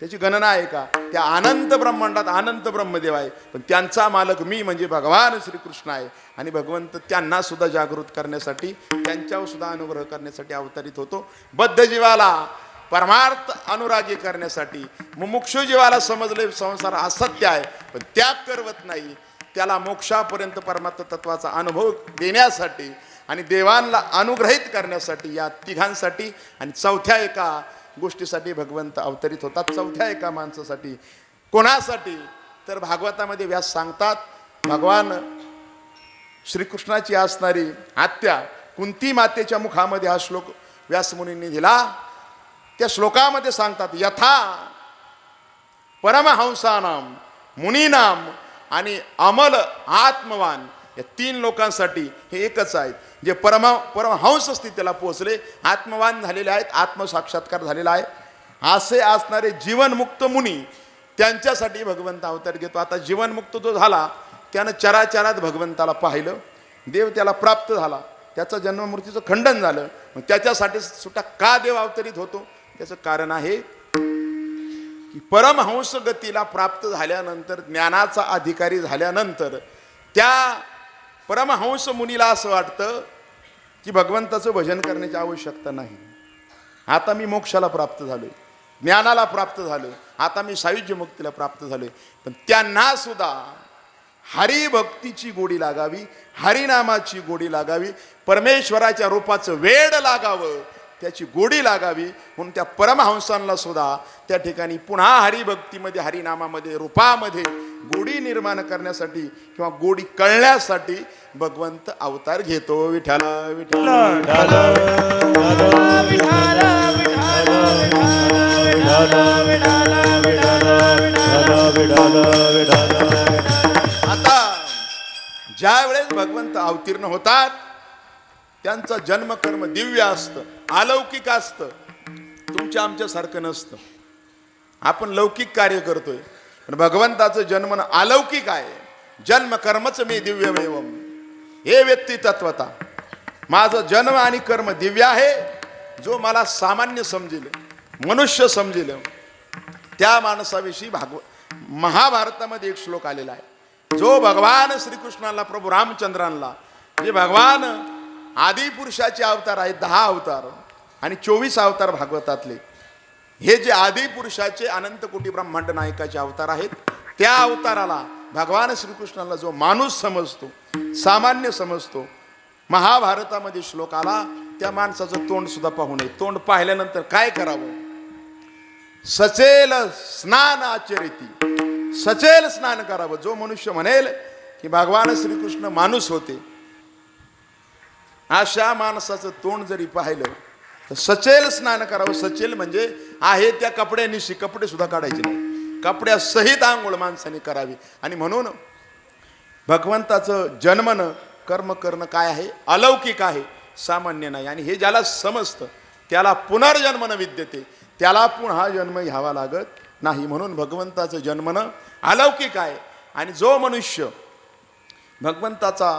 त्याची गणना आहे का? त्या अनंत ब्रह्मांडात अनंत ब्रह्मदेव आहे, पण त्यांचा मालक मी म्हणजे भगवान श्रीकृष्ण आहे. आणि भगवंत त्यांना सुद्धा जागृत करण्यासाठी, त्यांच्यावर सुद्धा अनुग्रह करण्यासाठी अवतरित होतो. बद्ध जीवाला परमार्थ अनुरागी करण्यासाठी, मुमुक्षु जीवाला समजले संसार असत्य आहे पण त्याग करवत नाही, त्याला मोक्षापर्यंत परमार्थ तत्वाचा अनुभव देण्यासाठी आणि देवांना अनुग्रहित करण्यासाठी, या तिघांसाठी आणि चौथ्या एका गोष्टीसाठी भगवंत अवतरित होतात. चौथ्या एका माणसासाठी. कोणासाठी? तर भागवतामध्ये व्यास सांगतात, भगवान श्रीकृष्णाची असणारी आत्या कुंती मातेच्या मुखामध्ये हा श्लोक व्यासमुनींनी दिला. त्या श्लोकामध्ये सांगतात, यथा परमहंसानाम मुनीनाम आणि अमल आत्मवान, या 3 लोकांसाठी हे एकच आहेत, जे परमहंस स्थितीला पोहोचले, आत्मवान झालेले आहेत, आत्मसाक्षात्कार झालेला आहे, असे असणारे जीवनमुक्त मुनी, त्यांच्यासाठी भगवंत अवतार घेतो. आता जीवनमुक्त जो झाला त्यानं चराचरात भगवंताला पाहिलं, देव त्याला प्राप्त झाला, त्याचं जन्ममृत्यूचं खंडन झालं. मग त्याच्यासाठी सुद्धा का देव अवतरित होतो? त्याचं कारण आहे की परमहंस गतीला प्राप्त झाल्यानंतर, ज्ञानाचा अधिकारी झाल्यानंतर, त्या परमहंस मुनीला असं वाटतं की भगवंताचं भजन करण्याची आवश्यकता नाही. आता मी मोक्षाला प्राप्त झालोय, ज्ञानाला प्राप्त झालोय, आता मी सायुज्य मुक्तीला प्राप्त झालोय. पण त्यांना सुद्धा हरिभक्तीची गोडी लागावी, हरिनामाची गोडी लागावी, परमेश्वराच्या रूपाचं वेड लागावं, त्याची गोडी लागावी, म्हणून त्या परमहंसांना सुद्धा त्या ठिकाणी पुन्हा हरिभक्तीमध्ये, हरिनामामध्ये, रूपामध्ये गोडी निर्माण करण्यासाठी किंवा गोडी कळण्यासाठी भगवंत अवतार घेतो. विठ्ठल विठ्ठल आता ज्या वेळेस भगवंत अवतीर्ण होतात त्यांचं जन्मकर्म दिव्य असतं, अलौकिक असतं, तुमच्या आमच्यासारखं नसतं. आपण लौकिक कार्य करतोय, पण भगवंताचं जन्मन अलौकिक आहे. जन्मकर्मच मे दिव्यमेवम. हे व्यक्ती तत्वता माझं जन्म आणि कर्म दिव्य आहे. जो मला सामान्य समजेल, मनुष्य समजेल, त्या माणसाविषयी महाभारतामध्ये एक श्लोक आलेला आहे. जो भगवान श्रीकृष्णाला, प्रभू रामचंद्रांना, जे भगवान आदी पुरुषाचे अवतार आहेत, 10 अवतार आणि 24 अवतार भागवतातले, हे जे आदी पुरुषाचे अनंत कोटी ब्रह्मांड नायकाचे अवतार आहेत, त्या अवताराला भगवान श्रीकृष्णाला जो माणूस समजतो, सामान्य समजतो, महाभारतामध्ये श्लोक आला. त्या माणसाचं तोंड सुद्धा पाहू नये. तोंड पाहिल्यानंतर काय करावं? सचेल स्नान आचरिती, सचेल स्नान करावं. जो मनुष्य म्हणेल की भगवान श्रीकृष्ण माणूस होते, अशा माणसाचं तोंड जरी पाहिलं तर सचेल स्नान करावं. सचेल म्हणजे आहे त्या कपड्यानिशी, कपडे सुद्धा काढायचे नाही, कपड्यासहित आंघोळ माणसाने करावी. आणि म्हणून भगवंताचं जन्मनं, कर्म करणं काय आहे? अलौकिक आहे, सामान्य नाही. आणि हे ज्याला समजतं त्याला पुनर्जन्मनं विद्यते, त्याला पुन्हा जन्म घ्यावा लागत नाही. म्हणून भगवंताचं जन्मनं अलौकिक आहे. आणि जो मनुष्य भगवंताचा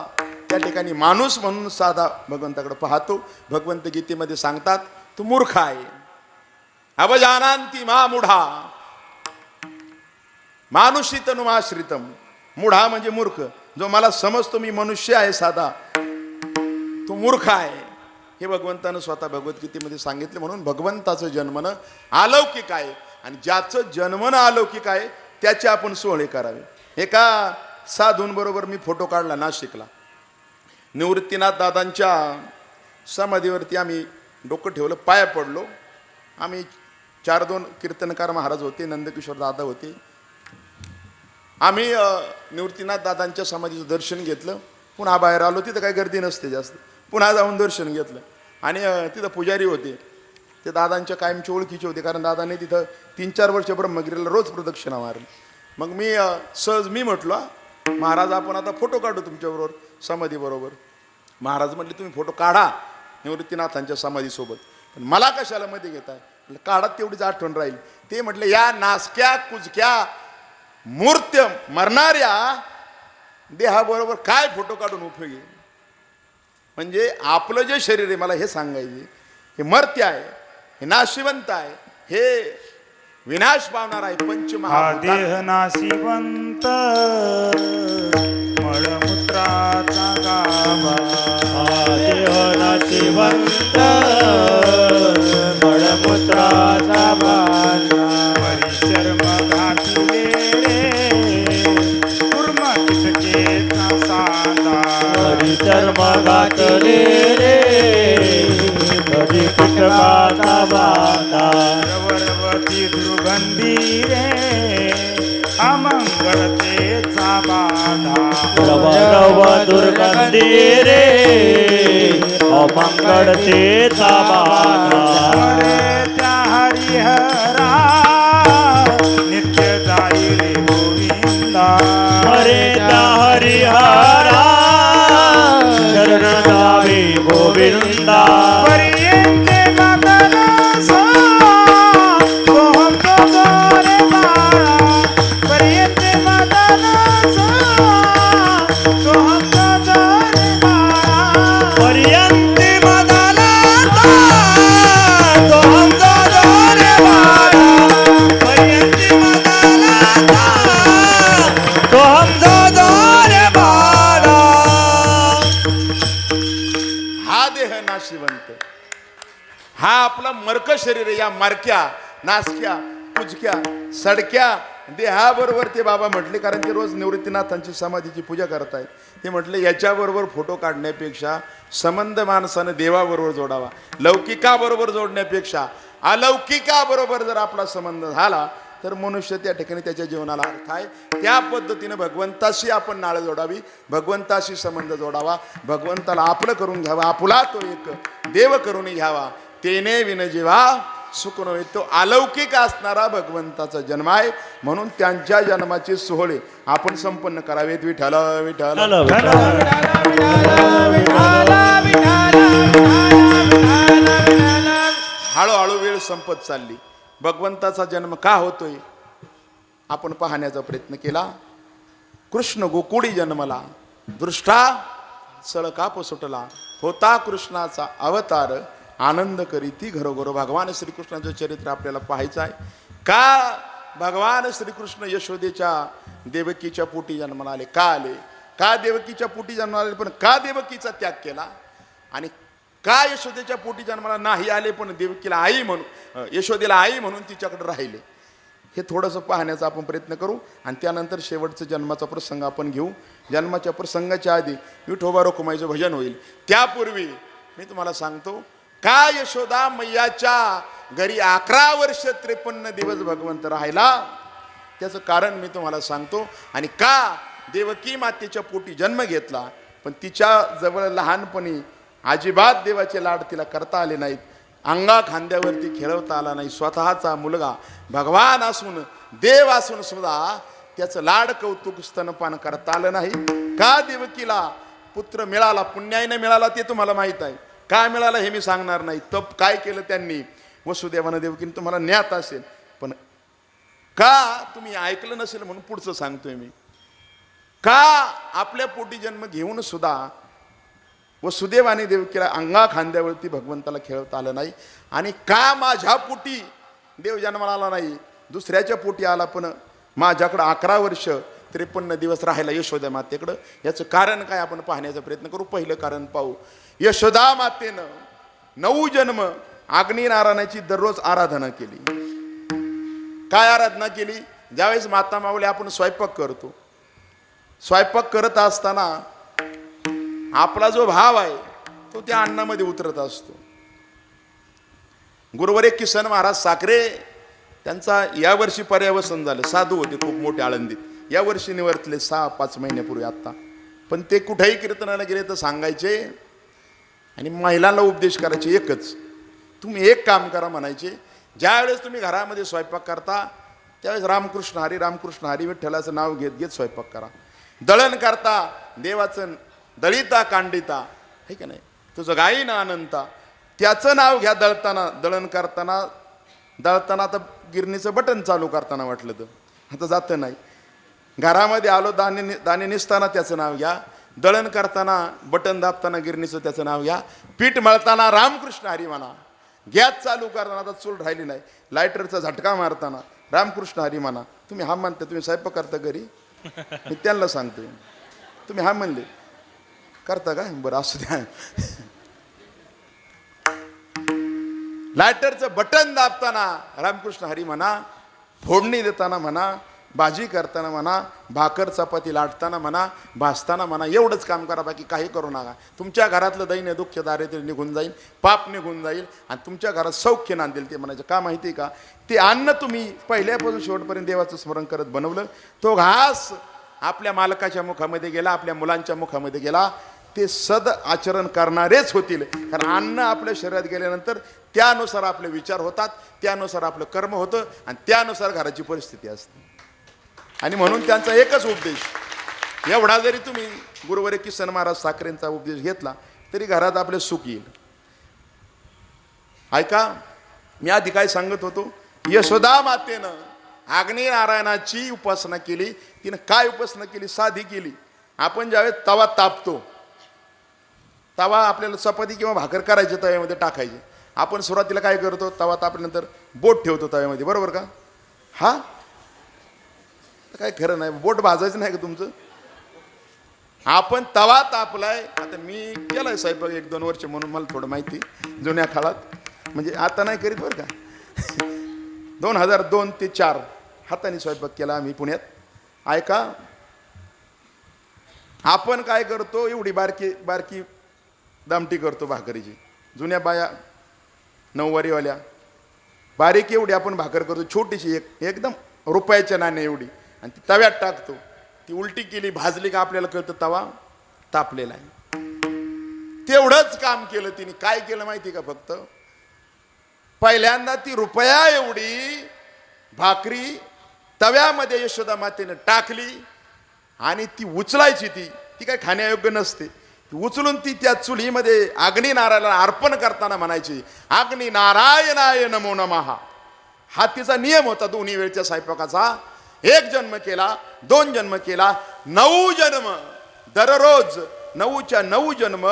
त्या ठिकाणी माणूस म्हणून साधा भगवंताकडे पाहतो, भगवंत गीतेमध्ये सांगतात, तू मूर्ख आहे. अवजानांती मा मूढा मानुषी तनुमाश्रितम. मूढा म्हणजे मूर्ख. जो मला समजतो मी मनुष्य आहे साधा, तो मूर्ख आहे. हे भगवंतानं स्वतः भगवद्गीतेमध्ये सांगितले. म्हणून भगवंताचं जन्मनं अलौकिक आहे. आणि ज्याचं जन्मनं अलौकिक आहे त्याचे आपण सोहळे करावे. एका साधूंबरोबर मी फोटो काढला नाशिकला. निवृत्तीनाथ दादांच्या समाधीवरती आम्ही डोकं ठेवलं, पाया पडलो. आम्ही 4-2 कीर्तनकार महाराज होते, नंदकिशोर दादा होते. आम्ही निवृत्तीनाथ दादांच्या समाधीचं दर्शन घेतलं. पुन्हा बाहेर आलो. तिथं काही गर्दी नसते जास्त. पुन्हा जाऊन दर्शन घेतलं. आणि तिथं पुजारी होते, ते दादांच्या कायमचे ओळखीचे होते, कारण दादाने तिथं 3-4 वर्ष ब्रह्मगिरीला रोज प्रदक्षिणा मारली. मग मी सहज म्हटलो, महाराज आपण आता फोटो काढू तुमच्याबरोबर समाधीबरोबर. महाराज म्हटले तुम्ही फोटो काढा निवृत्तीनाथांच्या समाधीसोबत, पण मला कशाला मध्ये घेताय? म्हटलं काढा, तेवढीच आठवण राहील. ते म्हटले या नासक्या कुजक्या मूर्त्य मरणाऱ्या देहाबरोबर काय फोटो काढून उपयोगी? म्हणजे आपलं जे शरीर आहे, मला हे सांगायचे, हे मर्त्य आहे, हे नाशिवंत आहे, हे विनाश पावणार आहे. हा पंचमहाभूत देह नाशिवंत मळमूत्राचा गाभा. हा देह नाशिवंत मळमूत्राचा बांधा. परिचर्म घातले रे कुर्म किटकेचा सांदा. परिचर्म घातले रे कधी कीटकाचा बांधा. रवरवती दुर्गंधी रे अमंगलतेचा बाधा. रवरव दुर्गंधी रे अमंगलतेचा बाधा. मरे त्या हरिहरा नित्य जाई रे गोविंदा. मरे त्या हरिहरा शरण जावे गोविंदा. पर्यंते मदन सो सोहम तो रे बाळा. पर्यंते मदन सो सोहम तो रे बाळा. पर्यंते मदन सो सोहम तो रे बाळा. पर्यंते मदन सो सोहम तो रे बाळा. हा देह नाशिवंत, हा आपला मर्क शरीर आहे. या मारक्या, नासक्या, कुजक्या, सडक्या देहाबरोबर ते बाबा म्हटले, कारण ते रोज निवृत्तीनाथांची समाधीची पूजा करतायत. ते म्हटले याच्याबरोबर फोटो काढण्यापेक्षा संबंध माणसानं देवाबरोबर जोडावा. लौकिकाबरोबर जोडण्यापेक्षा अलौकिकाबरोबर जर आपला संबंध झाला तर मनुष्य त्या ठिकाणी त्याच्या जीवनाला अर्थ आहे. त्या पद्धतीनं भगवंताशी आपण नाळ जोडावी, भगवंताशी संबंध जोडावा, भगवंताला आपलं करून घ्यावा, आपला तो एक देव करून घ्यावा. तेने विन जीवा सुख नव्हे. तो अलौकिक असणारा भगवंताचा जन्म आहे. म्हणून त्यांच्या जन्माचे सोहळे आपण संपन्न करावेत. विठ्ठल विठ्ठल. हळूहळू वेळ संपत चालली. भगवंताचा जन्म का होतोय आपण पाहण्याचा प्रयत्न केला. कृष्ण गोकुळी जन्मला, दृष्टा चळकाप सुटला होता कृष्णाचा अवतार आनंद करीती घरोघरो. भगवान श्रीकृष्णाचं चरित्र आपल्याला पाहायचं आहे. का भगवान श्रीकृष्ण यशोदेच्या देवकीच्या पोटी जन्माला आले? का आले? का देवकीच्या पोटी जन्माला आले पण का देवकीचा त्याग केला? आणि का यशोदेच्या पोटी जन्माला नाही आले पण देवकीला आई म्हणून, यशोदेला आई म्हणून तिच्याकडे राहिले? हे थोडंसं पाहण्याचा आपण प्रयत्न करू आणि त्यानंतर शेवटचा जन्माचा प्रसंग आपण घेऊ. जन्माच्या प्रसंगाच्या आधी विठोबा रखुमाईचं भजन होईल. त्यापूर्वी मी तुम्हाला सांगतो का यशोदा मैयाच्या घरी 11 वर्ष 53 दिवस भगवंत राहिला, त्याचं कारण मी तुम्हाला सांगतो. आणि का देवकी मातेच्या पोटी जन्म घेतला पण तिच्या जवळ लहानपणी अजिबात देवाचे लाड तिला करता आले नाहीत, अंगा खांद्यावरती खेळवता आला नाही. स्वतःचा मुलगा भगवान असून देव असून सुद्धा त्याचं लाड कौतुक स्तनपान करता आलं नाही. का देवकीला पुत्र मिळाला? पुण्याईने मिळाला ते तुम्हाला माहीत आहे. काय मिळालं हे मी सांगणार नाही. तप काय केलं त्यांनी वसुदेवानं देवकीने तुम्हाला ज्ञात असेल, पण का तुम्ही ऐकलं नसेल म्हणून पुढचं सांगतोय मी. का आपल्या पोटी जन्म घेऊन सुद्धा वसुदेव आणि देवकीला अंगा खांद्यावरती भगवंताला खेळवता आलं नाही? आणि का माझ्या पोटी देव जन्माला आला नाही, दुसऱ्याच्या पोटी आला पण माझ्याकडं 11 वर्ष 53 दिवस राहिला यशोदा मातेकडं? याचं कारण काय आपण पाहण्याचा प्रयत्न करू. पहिलं कारण पाहू. यशोदा मातेनं 9 जन्म अग्निनारायणाची दररोज आराधना केली. काय आराधना केली? ज्यावेळेस माता माऊली आपण स्वयंपाक करतो, स्वयंपाक करत असताना आपला जो भाव आहे तो त्या अन्नामध्ये उतरत असतो. गुरुवर्य किसन महाराज साखरे त्यांचा यावर्षी पर्यावसन झालं. साधू होते खूप मोठे आळंदीत, यावर्षी निवर्तले 6-5 महिन्यापूर्वी आत्ता. पण ते कुठेही कीर्तनाला गेले तर सांगायचे आणि महिलांना उपदेश करायचे एकच, तुम्ही एक काम करा म्हणायचे. ज्यावेळेस तुम्ही घरामध्ये स्वयंपाक करता त्यावेळेस रामकृष्ण हरी विठ्ठलाचं नाव घेत घेत स्वयंपाक करा. दळण करता देवाचं दळिता कांडिता हे का नाही, तुझं गाई ना अनंता, त्याचं नाव घ्या दळताना. दळण करताना दळताना आता गिरणीचं बटन चालू करताना वाटलं तर आता जातं नाही. घरामध्ये आलो दाणे निसताना त्याचं नाव घ्या, दळण करताना बटन दाबताना गिरणीचं त्याचं नाव घ्या, पीठ मळताना रामकृष्ण हरी म्हणा, गॅस चालू करताना आता चूल राहिली नाही लायटरचा झटका मारताना रामकृष्ण हरी म्हणा. तुम्ही हा म्हणता, तुम्ही स्वयंपाक करता घरी? मी त्यांना सांगतोय, तुम्ही हा म्हणले करता का? बरं असू द्या. लायटरचं बटन दाबताना रामकृष्ण हरी म्हणा, फोडणी देताना म्हणा, भाजी करताना म्हणा, भाकर चपाती लाटताना म्हणा, भाजताना म्हणा, एवढंच काम करा, बाकी काही करू नका. तुमच्या घरातलं दैन्य दुःख दारिद्र्य निघून जाईल, पाप निघून जाईल आणि तुमच्या घरात सौख्य नांदेल. ते म्हणायचं का माहिती आहे का? ते अन्न तुम्ही पहिल्यापासून शेवटपर्यंत देवाचं स्मरण करत बनवलं, तो घास आपल्या मालकाच्या मुखामध्ये गेला, आपल्या मुलांच्या मुखामध्ये गेला, ते सद आचरण करणारेच होतील. कारण अन्न आपल्या शरीरात गेल्यानंतर त्यानुसार आपले विचार होतात, त्यानुसार आपलं कर्म होतं आणि त्यानुसार घराची परिस्थिती असते. आणि म्हणून त्यांचा एकच उपदेश, एवढा जरी तुम्ही गुरुवर्य किसन महाराज साखरेंचा उपदेश घेतला तरी घरात आपले सुख येईल. ऐका, मी आधी काय सांगत होतो, यशोदा मातेनं अग्निनारायणाची उपासना केली. तिनं काय उपासना केली? साधी केली. आपण ज्यावेळेस तवा तापतो, तवा आपल्याला चपाती किंवा भाकर करायची तव्यामध्ये टाकायची, आपण सुरुवातीला काय करतो? तवा तापल्यानंतर बोट ठेवतो तव्यामध्ये, बरोबर का? हा काय खरं नाही, बोट भाजायचं नाही का तुमचं? आपण तवा तापलाय, आता मी केलाय स्वयंपाक 1-2 वर्ष म्हणून मला थोडं माहिती, जुन्या काळात, म्हणजे आता नाही करीत बरं का. 2002 ते 4 हाताने स्वयंपाक केला आम्ही पुण्यात. ऐका, आपण काय करतो? एवढी बारकी बारकी दामटी करतो भाकरीची. जुन्या बाया 9वारीवाल्या बारीक एवढी आपण भाकर करतो, छोटीशी, एकदम रुपयाच्या नाण्या एवढी, आणि ती तव्यात टाकतो. ती उलटी केली, भाजली का आपल्याला कळतं तवा तापलेला आहे. तेवढंच काम केलं तिने. काय केलं माहिती का? फक्त पहिल्यांदा ती रुपया एवढी भाकरी तव्यामध्ये यशोदा मातेने टाकली आणि ती उचलायची. ती काय खाण्यायोग्य नसते. उचलून ती त्या चुलीमध्ये अग्निनारायणाला अर्पण करताना म्हणायची, अग्निनारायणाय नमो नमः. हा तिचा नियम होता दोन्ही वेळच्या स्वयंपाकाचा. 1 जन्म केला, 2 जन्म केला, 9 जन्म दररोज 9च्या 9 जन्म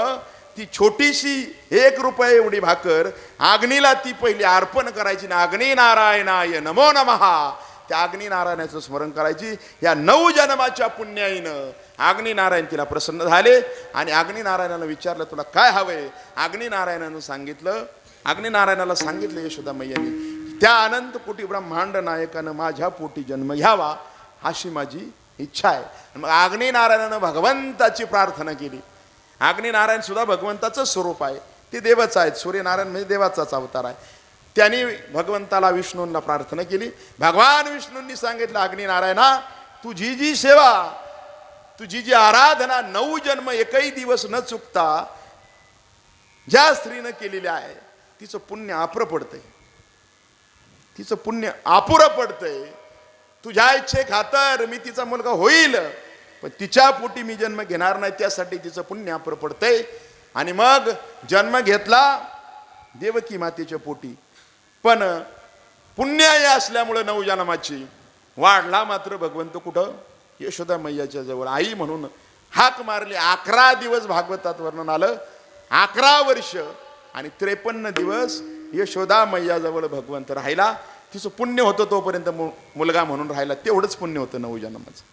ती छोटीशी 1 रुपया एवढी भाकर अग्नीला ती पहिली अर्पण करायची ना, अग्नी नारायणाय नमो नमः. त्या अग्नी नारायणाचं स्मरण करायची. या 9 जन्माच्या पुण्याईनं अग्नी नारायण तिला प्रसन्न झाले आणि अग्नी नारायणानं विचारलं तुला काय हवंय. अग्नी नारायणानं सांगितलं, अग्नी नारायणाला सांगितलं यशोदा मैयाने त्या अनंत कोटी ब्रह्मांड नायकानं माझ्या पोटी जन्म घ्यावा अशी माझी इच्छा आहे. मग अग्नी नारायणानं भगवंताची प्रार्थना केली. अग्नी नारायण सुद्धा भगवंताचं स्वरूप आहे, ते देवच आहेत. सूर्यनारायण म्हणजे देवाचाच अवतार आहे. त्यांनी भगवंताला विष्णूंना प्रार्थना केली. भगवान विष्णूंनी सांगितलं अग्नी नारायणा तुझी जी सेवा, तुझी जी आराधना 9 जन्म एकही दिवस न चुकता ज्या स्त्रीनं केलेली आहे तिचं पुण्य अपुरं पडतंय, तिचं पुण्य अपुरं पडतंय. तुझ्या इच्छे खातर मी तिचा मुलगा होईल, पण तिच्या पोटी मी जन्म घेणार नाही, त्यासाठी तिचं पुण्य अपुरं पडतंय. आणि मग जन्म घेतला देवकी मातेच्या पोटी, पण पुण्याई असल्यामुळे 9 जन्माची वाढला मात्र भगवंत कुठं यशोदा मैयाच्या जवळ. आई म्हणून हाक मारली. 11 दिवस भागवतात वर्णन आलं, 11 वर्ष आणि 53 दिवस यशोदा मैयाजवळ भगवंत राहिला. तिचं पुण्य होतं तोपर्यंत मुलगा म्हणून राहिला, तेवढंच पुण्य होतं 9 जन्माचं.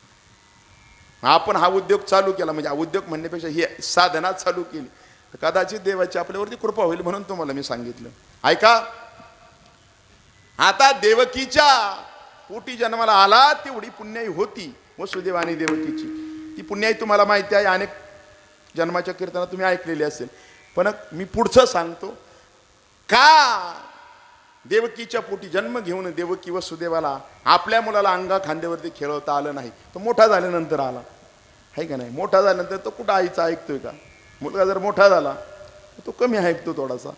आपण हा उद्योग चालू केला, म्हणजे हा उद्योग म्हणण्यापेक्षा ही साधना चालू केली तर कदाचित देवाची आपल्यावरती कृपा होईल म्हणून तुम्हाला मी सांगितलं. ऐका, आता देवकीच्या पोटी जन्माला आला तेवढी पुण्याई होती वसुदेव आणि देवकीची. ती पुण्याई तुम्हाला माहिती आहे, अनेक जन्माच्या कीर्तनात तुम्ही ऐकलेली असेल. पण मी पुढचं सांगतो का देवकीच्या पोटी जन्म घेऊन देवकी वसुदेवाला आपल्या मुलाला अंगा खांद्यावरती खेळवता आलं नाही. तो मोठा झाल्यानंतर आला आहे का नाही. मोठा झाल्यानंतर तो कुठं आईचं ऐकतोय का. मुलगा जर मोठा झाला तो कमी ऐकतो थोडासा.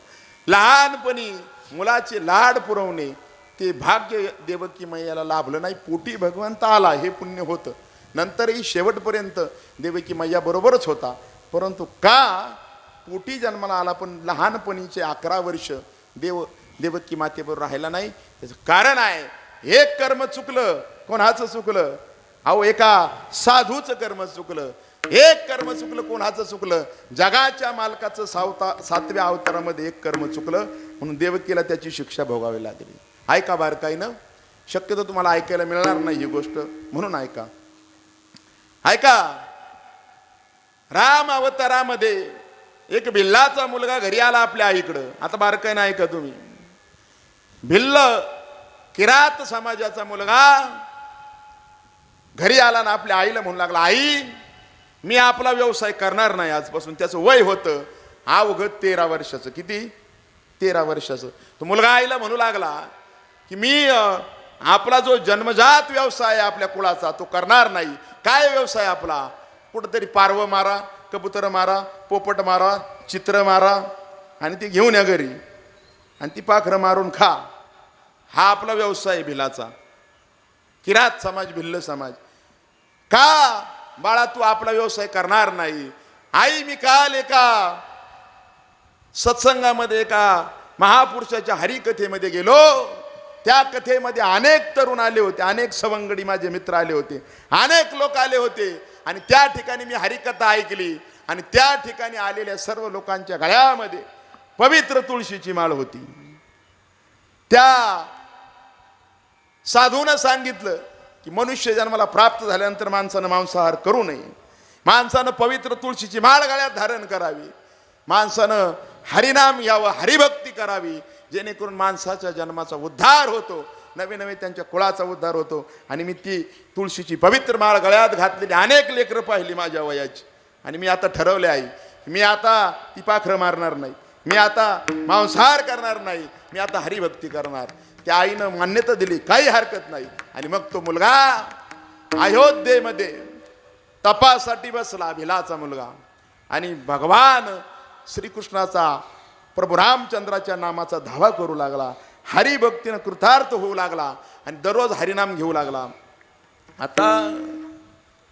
लहानपणी मुलाचे लाड पुरवणे ते भाग्य देवकी मैयाला लाभलं नाही. पोटी भगवंत आला हे पुण्य होतं. नंतरही शेवटपर्यंत देवकी मैया बरोबरच होता, परंतु का पोटी जन्माला आला पण लहानपणीचे 11 वर्ष देवकी मातेबरोबर राहिला नाही. त्याचं कारण आहे एक कर्म चुकलं. कोणाचं चुकलं? अहो एका साधूचं कर्म चुकलं. एक कर्म चुकलं. कोणाचं चुकलं? जगाच्या मालकाचं 7व्या अवतारामध्ये एक कर्म चुकलं म्हणून देवकीला त्याची शिक्षा भोगावी लागली. ऐका बारकाईनं, शक्यतो तुम्हाला ऐकायला मिळणार नाही ही गोष्ट म्हणून ऐका. ऐका, राम अवतारामध्ये एक भिल्लाचा मुलगा घरी आला आपल्या आईकडं. आता बारकाईनं ऐका तुम्ही. भिल्ल किरात समाजाचा मुलगा घरी आला ना आपल्या आईला म्हणू लागला, आई मी आपला व्यवसाय करणार नाही आजपासून. त्याचं वय होतं अवघं 13 वर्षाचं. किती? 13 वर्षाचं. तो मुलगा आईला म्हणू लागला की मी आपला जो जन्मजात व्यवसाय आहे आपल्या कुळाचा तो करणार नाही. काय व्यवसाय आपला? कुठंतरी पारवं मारा, कबूतर मारा, पोपट मारा, चित्र मारा आणि ती घेऊन या घरी आणि ती पाखरं मारून खा. हा आपला व्यवसाय भिलाचा. किरात समाज, भिल्ल समाज. का बाळा तू आपला व्यवसाय करणार नाही? आई मी काल एका सत्संगामध्ये एका महापुरुषाच्या हरिकथेमध्ये गेलो. त्या कथेमध्ये अनेक तरुण आले होते, अनेक सवंगडी माझे मित्र आले होते, अनेक लोक आले होते आणि त्या ठिकाणी मी हरिकथा ऐकली आणि त्या ठिकाणी आलेल्या सर्व लोकांच्या गळ्यामध्ये पवित्र तुळशीची माळ होती. त्या साधूनं सांगितलं की मनुष्य जन्माला प्राप्त झाल्यानंतर माणसानं मांसाहार करू नये, माणसानं पवित्र तुळशीची माळ गळ्यात धारण करावी, माणसानं हरिनाम घ्यावं, हरिभक्ती करावी, जेणेकरून माणसाच्या जन्माचा उद्धार होतो, नवे नवे त्यांच्या कुळाचा उद्धार होतो. आणि मी ती तुळशीची पवित्र माळ गळ्यात घातलेली अनेक लेकरं पाहिली माझ्या वयाची आणि मी आता ठरवले आहे मी आता ती पाखरं मारणार नाही, मी आता मांसाहार करणार नाही, मी आता हरिभक्ती करणार. त्या आईनं मान्यता दिली, काही हरकत नाही. आणि मग तो मुलगा अयोध्येमध्ये तपासाठी बसला, भिलाचा मुलगा, आणि भगवान श्रीकृष्णाचा प्रभू रामचंद्राच्या नामाचा धावा करू लागला, हरिभक्तीनं कृतार्थ होऊ लागला आणि दररोज हरिनाम घेऊ लागला. आता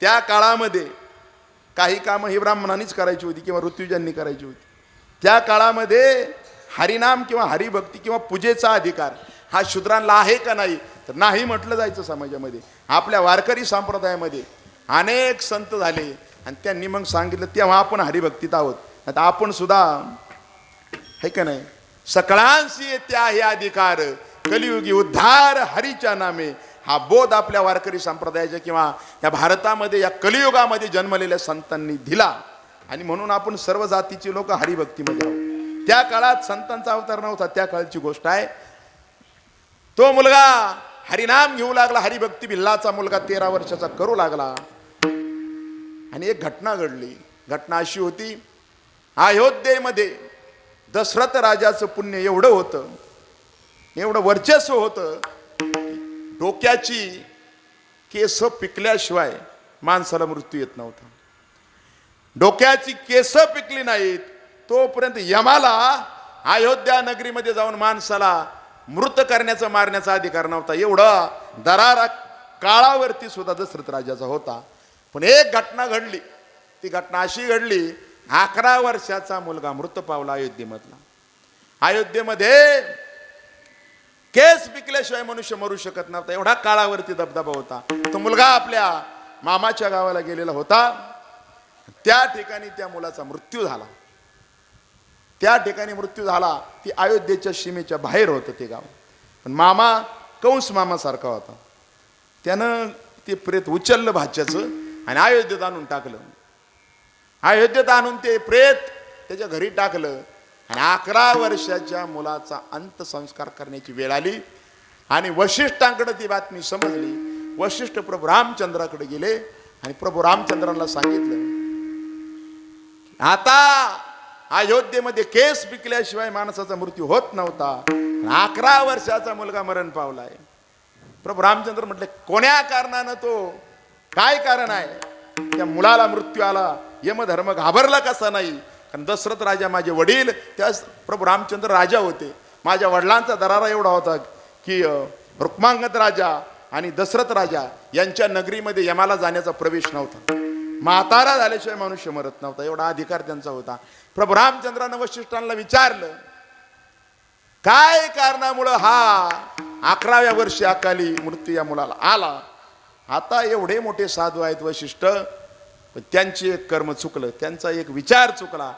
त्या काळामध्ये काही कामं ही ब्राह्मणांनीच करायची होती किंवा ऋत्विजांनी करायची होती. त्या काळामध्ये हरिनाम किंवा हरिभक्ती किंवा पूजेचा अधिकार हा शूद्रांना आहे का नाही, तर नाही म्हटलं जायचं समाजामध्ये. आपल्या वारकरी संप्रदायामध्ये अनेक संत झाले, आणि त्यांनी मग सांगितलं तेव्हा आपण हरिभक्तीत आहोत. आता आपण सुद्धा है का नाही, सकळांशी येते आहे अधिकार, कलियुगी उद्धार हरीच्या नामे, हा बोध आपल्या वारकरी संप्रदायाच्या किंवा या भारतामध्ये या कलियुगामध्ये जन्मलेल्या संतांनी दिला. आणि म्हणून आपण सर्व जातीचे लोक हरिभक्तीमध्ये आहोत. त्या काळात संतांचा अवतार नव्हता, त्या काळची गोष्ट आहे. तो मुलगा हरिनाम घेऊ लागला, हरिभक्ती भिल्लाचा मुलगा 13 वर्षाचा करू लागला. आणि एक घटना घडली. घटना अशी होती, अयोध्येमध्ये दशरथ राजाचं पुण्य एवढं होतं, एवढं वर्चस्व होतं, डोक्याची केस पिकल्याशिवाय माणसाला मृत्यू येत नव्हता. डोक्याची केस पिकली नाहीत तोपर्यंत यमाला अयोध्या नगरीमध्ये जाऊन माणसाला मृत करण्याचा मारण्याचा अधिकार नव्हता. एवढा दरारा काळावरती सुद्धा दशरथ राजाचा होता. पण एक घटना घडली. ती घटना अशी घडली, 11 वर्षाचा मुलगा मृत पावला अयोध्येमधला. अयोध्येमध्ये केस पिकल्याशिवाय मनुष्य मरू शकत नव्हता, एवढा काळावरती दबदबा होता. तो मुलगा आपल्या मामाच्या गावाला गेलेला होता. त्या ठिकाणी त्या मुलाचा मृत्यू झाला. त्या ठिकाणी मृत्यू झाला. ती अयोध्येच्या सीमेच्या बाहेर होतं ते गाव. पण मामा कंस मामासारखा होता. त्यानं ते प्रेत उचललं भाच्याचं आणि अयोध्येत आणून टाकलं. अयोध्येत आणून ते प्रेत त्याच्या घरी टाकलं. आणि 11 वर्षाच्या मुलाचा अंत्यसंस्कार करण्याची वेळ आली. आणि वशिष्ठांकडे ती बातमी समजली. वशिष्ठ प्रभू रामचंद्राकडे गेले आणि प्रभू रामचंद्रांना सांगितलं, आता अयोध्येमध्ये केस पिकल्याशिवाय माणसाचा मृत्यू होत नव्हता, 11 वर्षाचा मुलगा मरण पावलाय. प्रभू रामचंद्र म्हटले, कोण्या कारणानं, तो काय कारण आहे त्या मुलाला मृत्यू आला? यमधर्म घाबरला कसा नाही? कारण दशरथ राजा माझे वडील, त्या प्रभू रामचंद्र राजा होते. माझ्या वडिलांचा दरारा एवढा होता की रुक्मांगद राजा आणि दशरथ राजा यांच्या नगरीमध्ये यमाला जाण्याचा प्रवेश नव्हता. म्हातारा झाल्याशिवाय मनुष्य मरत नव्हता, एवढा अधिकार त्यांचा होता. प्रभू रामचंद्रानं वशिष्ठांना विचारलं, काय कारणामुळं हा 11व्या वर्षी अकाली मृत्यू या मुलाला आला? आता एवढे मोठे साधू आहेत वशिष्ठ, पण त्यांचे एक कर्म चुकलं, त्यांचा एक विचार चुकला,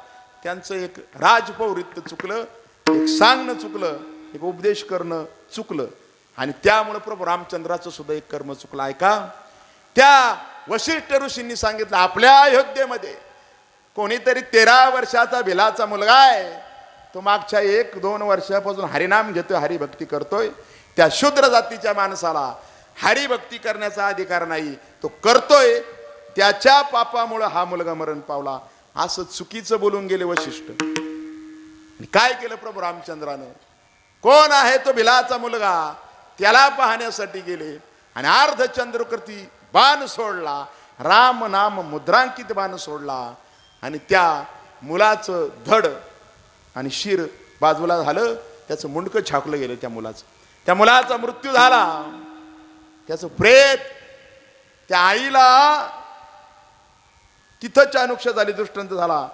त्यांचं एक राजपौरित्य चुकलं, एक सांगणं चुकलं, एक उपदेश करणं चुकलं. आणि त्यामुळे प्रभू रामचंद्राचं सुद्धा एक कर्म चुकलं. ऐका, त्या वशिष्ठ ऋषींनी सांगितलं, आपल्या अयोध्येमध्ये कोणीतरी 13 वर्षाचा भिलाचा मुलगा आहे, तो मागच्या 1-2 वर्षापासून हरिनाम घेतोय, हरिभक्ती करतोय. त्या शूद्र जातीच्या माणसाला हरिभक्ती करण्याचा अधिकार नाही, तो करतोय, त्याच्या पापामुळे हा मुलगा मरण पावला, असं चुकीचं बोलून गेले वशिष्ठ. काय केलं प्रभू रामचंद्रानं? कोण आहे तो भिलाचा मुलगा, त्याला पाहण्यासाठी गेले आणि अर्धचंद्रकृती बाण सोडला, राम नाम मुद्रांकित बाण सोडला आणि त्या मुलाचं धड आणि शिर बाजूला झालं, त्याचं मुंडकं छाकलं गेलं त्या मुलाचं. त्या मुलाचा मृत्यू झाला. त्याचं प्रेत त्या आईला तिथंच अनुक्षा झाली, दृष्टांत झाला.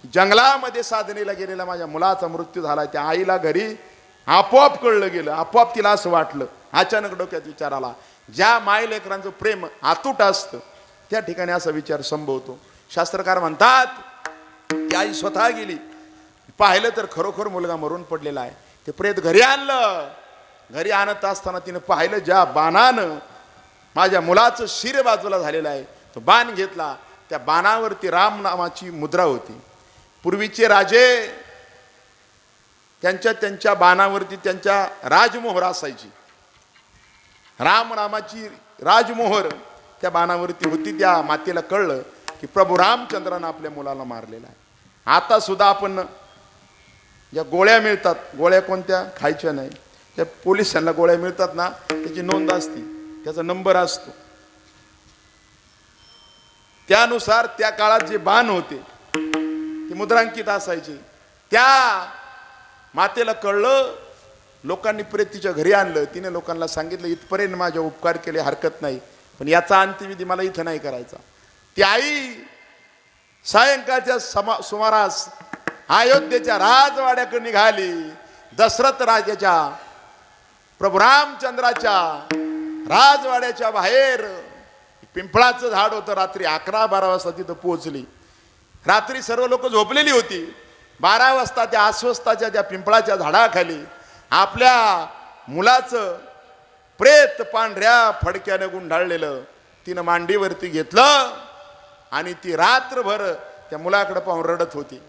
जंगलामध्ये साधनेला गेलेला माझ्या मुलाचा मृत्यू झाला. त्या आईला घरी आपोआप कळलं गेलं, आपोआप तिला असं वाटलं, अचानक डोक्यात विचार आला. ज्या मायलेकरांचं प्रेम अतूट असतं त्या ठिकाणी असा विचार संभवतो. शास्त्रकार म्हणतात ती आई स्वतः गेली, पाहिलं तर खरोखर मुलगा मरून पडलेला आहे. ते प्रेत घरी आणलं. घरी आणत असताना तिनं पाहिलं, ज्या बाणानं माझ्या मुलाचं शिर बाजूला झालेलं आहे, तो बाण घेतला. त्या बाणावरती राम नामाची मुद्रा होती. पूर्वीचे राजे त्यांच्या बाणावरती त्यांच्या राजमोहर असायची. राम नामाची राजमोहर त्या बाणावरती होती. त्या मातेला कळलं की प्रभू रामचंद्रानं आपल्या मुलाला मारलेला आहे. आता सुद्धा आपण ज्या गोळ्या मिळतात, गोळ्या कोणत्या खायच्या नाही, त्या पोलिसांना गोळ्या मिळतात ना, त्याची नोंद असते, त्याचा नंबर असतो. त्यानुसार त्या काळात जे बाण होते ते मुद्रांकित असायचे. त्या मातेला कळलं, लोकांनी प्रेत तिच्या घरी आणलं. तिने लोकांना सांगितलं, इथपर्यंत माझे उपकार केले हरकत नाही, पण याचा अंत्यविधी मला इथं नाही करायचा. ती आई सायंकाळच्या सुमारास अयोध्येच्या राजवाड्याकडे निघाली. दशरथ राजाच्या प्रभू रामचंद्राच्या राजवाड्याच्या बाहेर पिंपळाचं झाड होतं. रात्री 11-12 वाजता तिथं पोहोचली. रात्री सर्व लोक झोपलेली होती. 12 वाजता त्या अस्वस्थाच्या त्या पिंपळाच्या झाडाखाली आपल्या मुलाचं प्रेत पांढऱ्या फडक्यानं गुंडाळलेलं तिनं मांडीवरती घेतलं आणि ती रात्रभर त्या मुलाकडे पाहून रडत होती.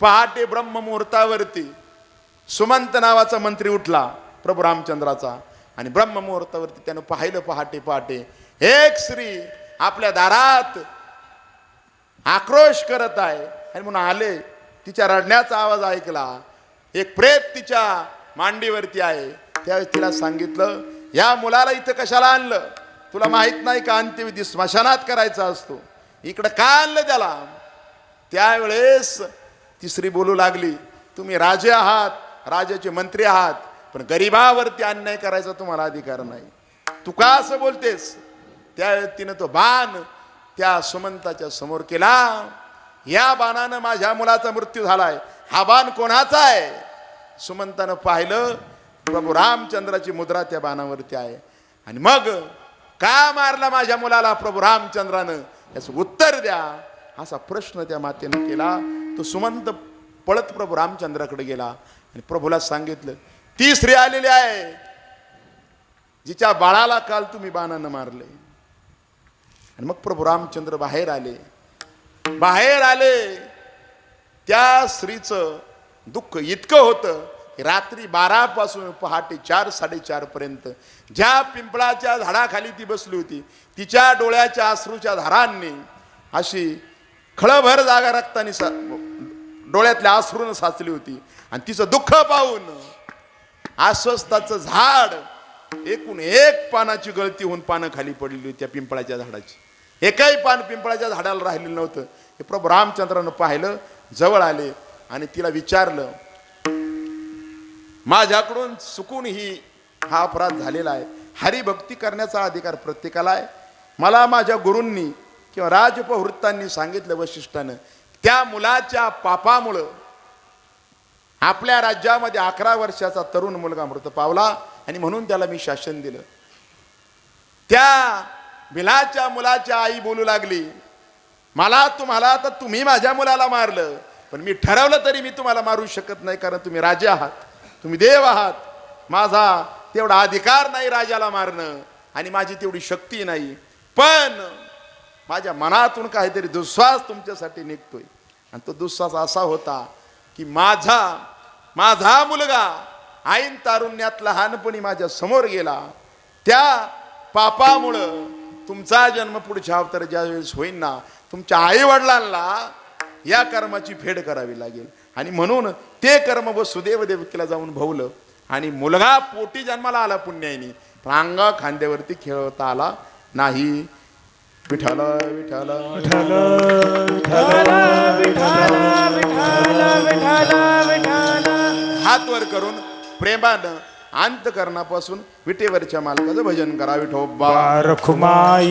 पहाटे ब्रह्ममुहूर्तावरती सुमंत नावाचा मंत्री उठला प्रभू रामचंद्राचा आणि ब्रह्ममुहूर्तावरती त्यानं पाहिलं पहाटे पहाटे एक स्त्री आपल्या दारात आक्रोश करत आहे आणि म्हणून आले. तिच्या रडण्याचा आवाज ऐकला. एक प्रेत तिच्या मांडीवरती आहे. त्यावेळेस तिला सांगितलं, या मुलाला इथं कशाला आणलं? तुला माहित नाही का अंत्यविधी स्मशानात करायचा असतो? इकडं का आणलं त्याला? त्यावेळेस ती स्त्री बोलू लागली, तुम्ही राजे आहात, राजाचे मंत्री आहात, पण गरीबावरती अन्याय करायचा तुम्हाला अधिकार नाही. तू का असं बोलतेस? त्यावेळेस तिनं तो बाण त्या सुमंताच्या समोर केला. या बाणानं माझ्या मुलाचा मृत्यू झालाय. हा बाण कोणाचा आहे? सुमंतानं पाहिलं, प्रभू रामचंद्राची मुद्रा त्या बाणावरती आहे. आणि मग का मारला माझ्या मुलाला प्रभू रामचंद्रानं? याचं उत्तर द्या असा प्रश्न त्या मातेनं केला. तो सुमंत पळत प्रभू रामचंद्राकडे गेला आणि प्रभूला सांगितलं, ती स्त्री आलेली आहे जिच्या बाळाला काल तुम्ही बाणानं मारले. आणि मग प्रभू रामचंद्र बाहेर आले. त्या स्त्रीचं दुःख इतकं होतं की रात्री 12 पासून पहाटे 4-4:30 पर्यंत ज्या पिंपळाच्या झाडाखाली ती बसली होती, तिच्या डोळ्याच्या अश्रूच्या धारांनी अशी खळभर जागा रक्तानी डोळ्यातल्या अश्रूनं साचली होती. आणि तिचं दुःख पाहून अस्वस्थाचं झाड एकूण एक पानाची गळती होऊन पानं खाली पडलेली होती. त्या पिंपळाच्या झाडाची एकही पान पिंपळाच्या झाडाला राहिलेलं नव्हतं. हे प्रभू रामचंद्रानं पाहिलं, जवळ आले आणि तिला विचारलं, माझ्याकडून चुकून हा अपराध झालेला आहे. हरिभक्ती करण्याचा अधिकार प्रत्येकाला आहे. मला माझ्या गुरूंनी किंवा राजपहृतांनी सांगितलं वशिष्ठानं, त्या मुलाच्या पापामुळं आपल्या राज्यामध्ये 11 वर्षाचा तरुण मुलगा मृत पावला आणि म्हणून त्याला मी शासन दिलं. त्या बिलाच्या मुलाच्या आई बोलू लागली, मला तुम्हाला तर तुम्ही माझ्या मुलाला मारलं, पण मी ठरवलं तरी मी तुम्हाला मारू शकत नाही, कारण तुम्ही राजे आहात, तुम्ही देव आहात. माझा तेवढा अधिकार नाही राजाला मारणं आणि माझी तेवढी शक्ती नाही. पण माझ्या मनातून काहीतरी दुस्वास तुमच्यासाठी निघतोय. आणि तो दुस्वास असा होता की माझा मुलगा ऐन तारुण्यात लहानपणी माझ्या समोर गेला. त्या पापामुळं तुमचा जन्म पुढच्या अवतार ज्या वेळेस होईन ना, तुमच्या आई वडिलांना या कर्माची फेड करावी लागेल. आणि म्हणून ते कर्म वसुदेव देवकीला जाऊन भवलं आणि मुलगा पोटी जन्माला आला पुण्याईनी, पण अंगा खांद्यावरती खेळवता आला नाही. विठ्ठल विठ्ठल विठ्ठल विठ्ठल विठ्ठल विठ्ठल. हात वर करून प्रेमानं अंतकरणापासून विटेवरच्या मालकाचं भजन करा. विठोबा रखुमाई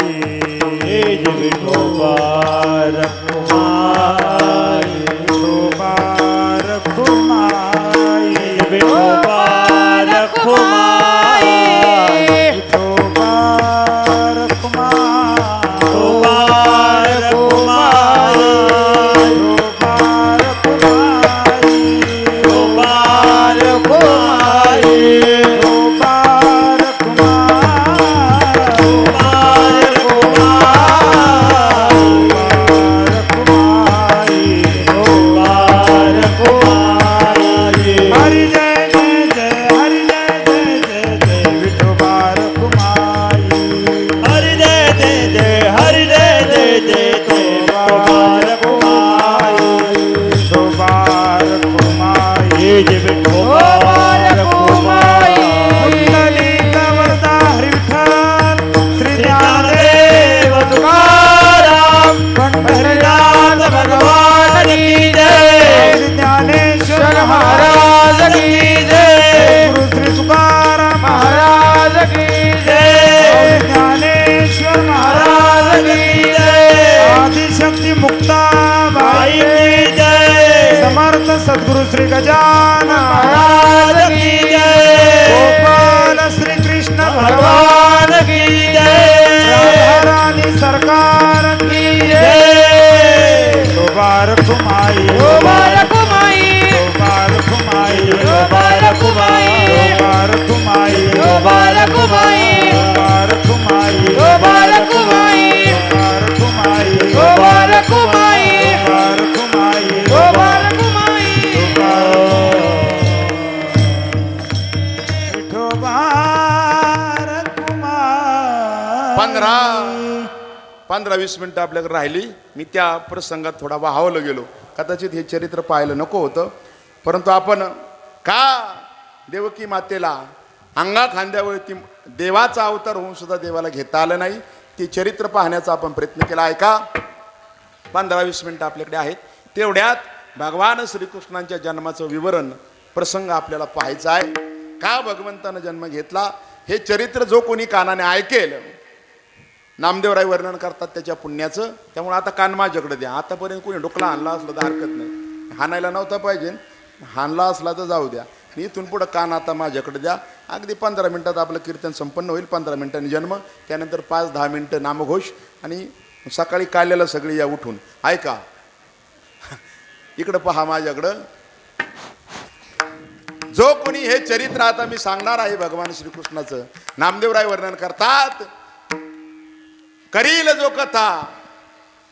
विठोबा रखुमाई विठोबा रखुमाई विठोबा रखुमाई विठोबा 15-20 मिनिटं आपल्याकडे राहिली. मी त्या प्रसंगात थोडा वाहावलं गेलो. कदाचित हे चरित्र पाहायला नको होतं, परंतु आपण का देवकी मातेला अंगा खांद्यावरती देवाचा अवतार होऊन सुद्धा देवाला घेता आलं नाही, ते चरित्र पाहण्याचा आपण प्रयत्न केला आहे का. 15-20 मिनिटं आपल्याकडे आहेत. तेवढ्यात भगवान श्रीकृष्णांच्या जन्माचं विवरण प्रसंग आपल्याला पाहायचा आहे. का भगवंतानं जन्म घेतला हे चरित्र जो कोणी कानाने ऐकेल, नामदेवराय वर्णन करतात त्याच्या पुण्याचं. त्यामुळे आता कान माझ्याकडे द्या. आतापर्यंत कोणी डोकला हाणला असलं तर हरकत नाही, हाणायला नव्हता पाहिजे, हाणला असला तर जाऊ द्या. इथून पुढं कान आता माझ्याकडे द्या. अगदी 15 मिनिटात आपलं कीर्तन संपन्न होईल. 15 मिनिटांनी जन्म, त्यानंतर 5-10 मिनिटं नामघोष, आणि सकाळी काल्याला सगळी या उठून. ऐका, इकडं पहा माझ्याकडं. जो कोणी हे चरित्र आता मी सांगणार आहे भगवान श्रीकृष्णाचं, नामदेवराय वर्णन करतात. करील जो कथा,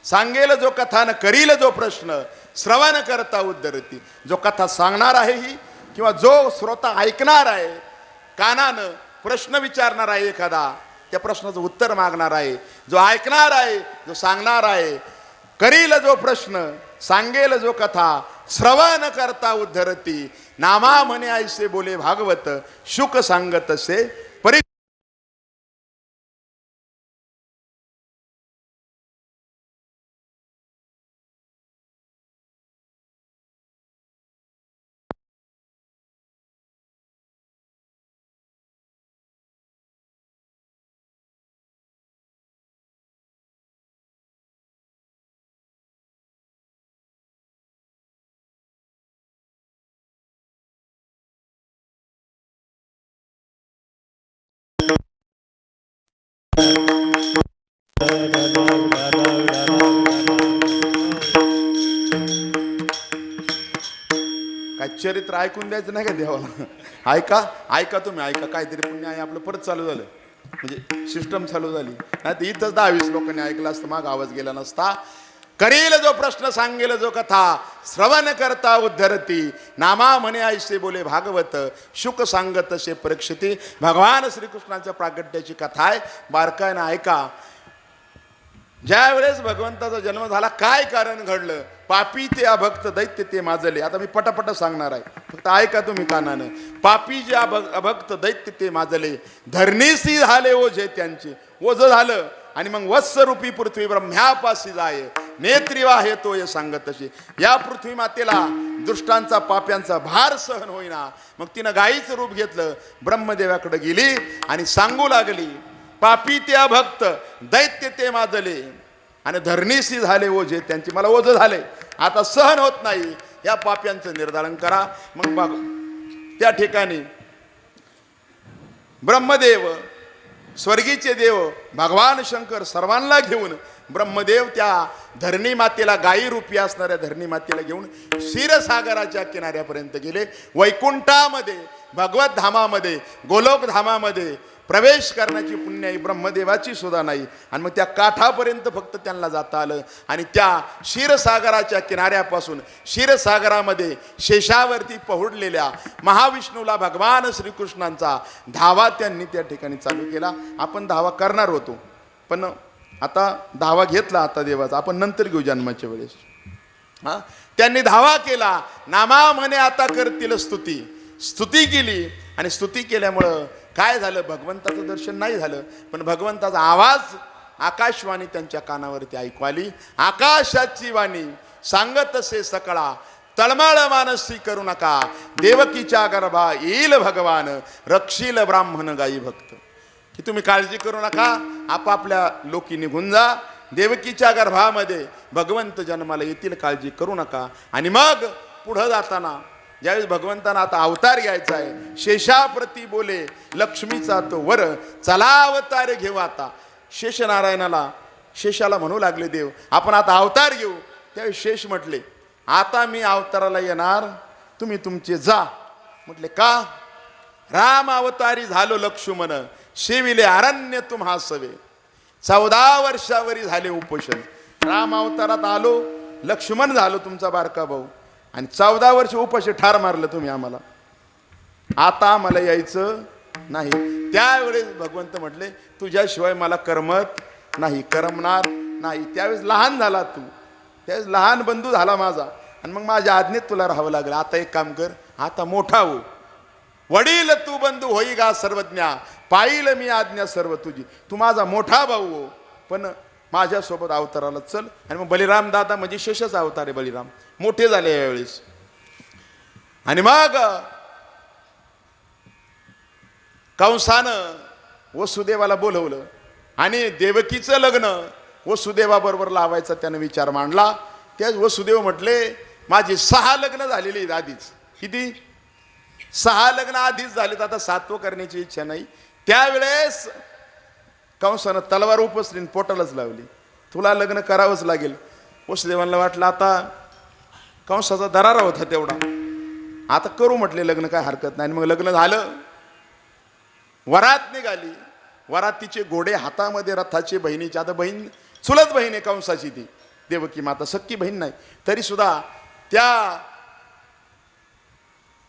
सांगेल जो कथा न करील जो प्रश्न, श्रवण करता उद्धरती. जो कथा सांगणार आहे ही, किंवा जो श्रोता ऐकणार आहे, कानानं प्रश्न विचारणार आहे एखादा, त्या प्रश्नाचं उत्तर मागणार आहे. जो ऐकणार आहे, जो सांगणार आहे, करील जो प्रश्न, सांगेल जो कथा, श्रवण करता उद्धरती. नामा म्हणे ऐसे बोले भागवत, शुक सांगत से परि. काय चरित्र ऐकून द्यायचं नाही का देवाला. ऐका ऐका, तुम्ही ऐका. काहीतरी पुण्य आहे आपलं. परत चालू झालं, म्हणजे सिस्टम चालू झाली. नाही तर इथंच 10-20 लोकांनी ऐकलं असतं, माग आवाज गेला नसता. करील जो प्रश्न, सांगेल जो कथा, श्रवण करता उद्धरती. नामा म्हणे ऐसे बोले भागवत, शुक सांगत से परीक्षिती. भगवान श्रीकृष्णाच्या प्रागट्याची कथा आहे. बारकाईनं ऐका. ज्या वेळेस भगवंताचा जन्म झाला, काय कारण घडलं. पापी ते अभक्त दैत्य ते माजले. आता मी पटापट सांगणार आहे, फक्त ऐका तुम्ही कानानं. पापी जे अभक्त दैत्य ते माजले, धरणीसी झाले ओझे त्यांचे. ओझ झालं, आणि मग वत्सरूपी पृथ्वी ब्रह्म्यापासी जाय, नेत्री वाहे तो ये सांगत अशी. या पृथ्वी मातेला दुष्टांचा पाप्यांचा भार सहन होईना. मग तिनं गायीचं रूप घेतलं, ब्रह्मदेवाकडे गेली आणि सांगू लागली, पापी ते अभक्त दैत्य ते माजले, आणि धरणीसी झाले ओझे त्यांचे. मला ओझ झाले, आता सहन होत नाही, या पाप्यांचं निर्धारण करा. मग त्या ठिकाणी ब्रह्मदेव, स्वर्गीचे देव भगवान शंकर सर्वांना घेऊन ब्रह्मदेव त्या धरणी मातेला, गायी रूपी असणाऱ्या धरणी मातेला घेऊन क्षीरसागराच्या किनाऱ्यापर्यंत गेले. वैकुंठामध्ये, भगवत धामामध्ये, गोलोक धामामध्ये प्रवेश करण्याची पुण्याई ब्रह्मदेवाची सुद्धा नाही. आणि मग त्या काठापर्यंत फक्त त्यांना जाता आलं. आणि त्या क्षीरसागराच्या किनाऱ्यापासून क्षीरसागरामध्ये शेषावरती पहुडलेल्या महाविष्णूला भगवान श्रीकृष्णांचा धावा त्यांनी त्या ठिकाणी चालू केला. आपण धावा करणार होतो, पण आता धावा घेतला आता देवाचा, आपण नंतर घेऊ जन्माच्या वेळेस. त्यांनी धावा केला. नामा म्हणे आता करतील स्तुती. स्तुती केली, आणि स्तुती केल्यामुळं काय झालं, भगवंताचं दर्शन नाही झालं, पण भगवंताचा आवाज आकाशवाणी त्यांच्या कानावरती ऐकू आली. आकाशाची वाणी सांगत असे सकळा, तळमळ मानसी करू नका, देवकीच्या गर्भा येईल भगवान, रक्षील ब्राह्मण गायी भक्त. की तुम्ही काळजी करू नका, आपापल्या लोकी निघून जा, देवकीच्या गर्भामध्ये भगवंत जन्माला येतील, काळजी करू नका. आणि मग पुढं जाताना ज्यावेळेस भगवंतांना आता अवतार घ्यायचा आहे, शेषाप्रती बोले लक्ष्मीचा तो वर, चला अवतार घेऊ आता. शेषनारायणाला, शेषाला म्हणू लागले देव, आपण आता अवतार घेऊ. त्यावेळेस शेष म्हटले, आता मी अवताराला येणार, तुम्ही तुमचे जा. म्हटले का. राम अवतारी झालो लक्ष्मण, शिविले अरण्य तुम्हा सवे. 14 वर्षावरी झाले उपोषण. राम अवतारात आलो, लक्ष्मण झालो तुमचा बारका भाऊ, आणि 14 वर्ष उपाशी ठार मारलं तुम्ही आम्हाला. आता आम्हाला यायचं नाही. त्यावेळेस भगवंत म्हटले तुझ्याशिवाय मला करमत नाही, करमणार नाही. त्यावेळेस लहान झाला तू, त्यावेळेस लहान बंधू झाला माझा, आणि मग माझ्या आज्ञेत तुला राहावं लागलं. आता एक काम कर, आता मोठा हो. वडील तू बंधू होई गा सर्वज्ञा, पाहिल मी आज्ञा सर्व तुझी. तू माझा मोठा भाऊ हो, पण माझ्यासोबत अवताराला चल. आणि मग बलिराम दादा म्हणजे शेषच अवतार आहे. बलिराम मोठे झाले यावेळेस. आणि मग कंसानं वसुदेवाला बोलवलं आणि देवकीचं लग्न वसुदेवाबरोबर लावायचा त्यानं विचार मांडला. त्याच वसुदेव म्हटले माझी 6 लग्न झालेली आहेत आधीच. किती? 6 लग्न आधीच झालेत, आता 7वं करण्याची इच्छा नाही. त्यावेळेस कंसानं तलवार उपसली पोटालाच लावली, तुला लग्न करावंच लागेल. वसुदेवांना वाटलं आता कंसाचा दरारा होता तेवढा, आता करू म्हटले लग्न, काय हरकत नाही. मग लग्न झालं, वरात निघाली. वरातीचे घोडे हातामध्ये, रथाची बहिणीची, आता बहीण चुलत बहीण आहे कंसाची, ती देवकी माता, सक्की बहीण नाही, तरी सुद्धा त्या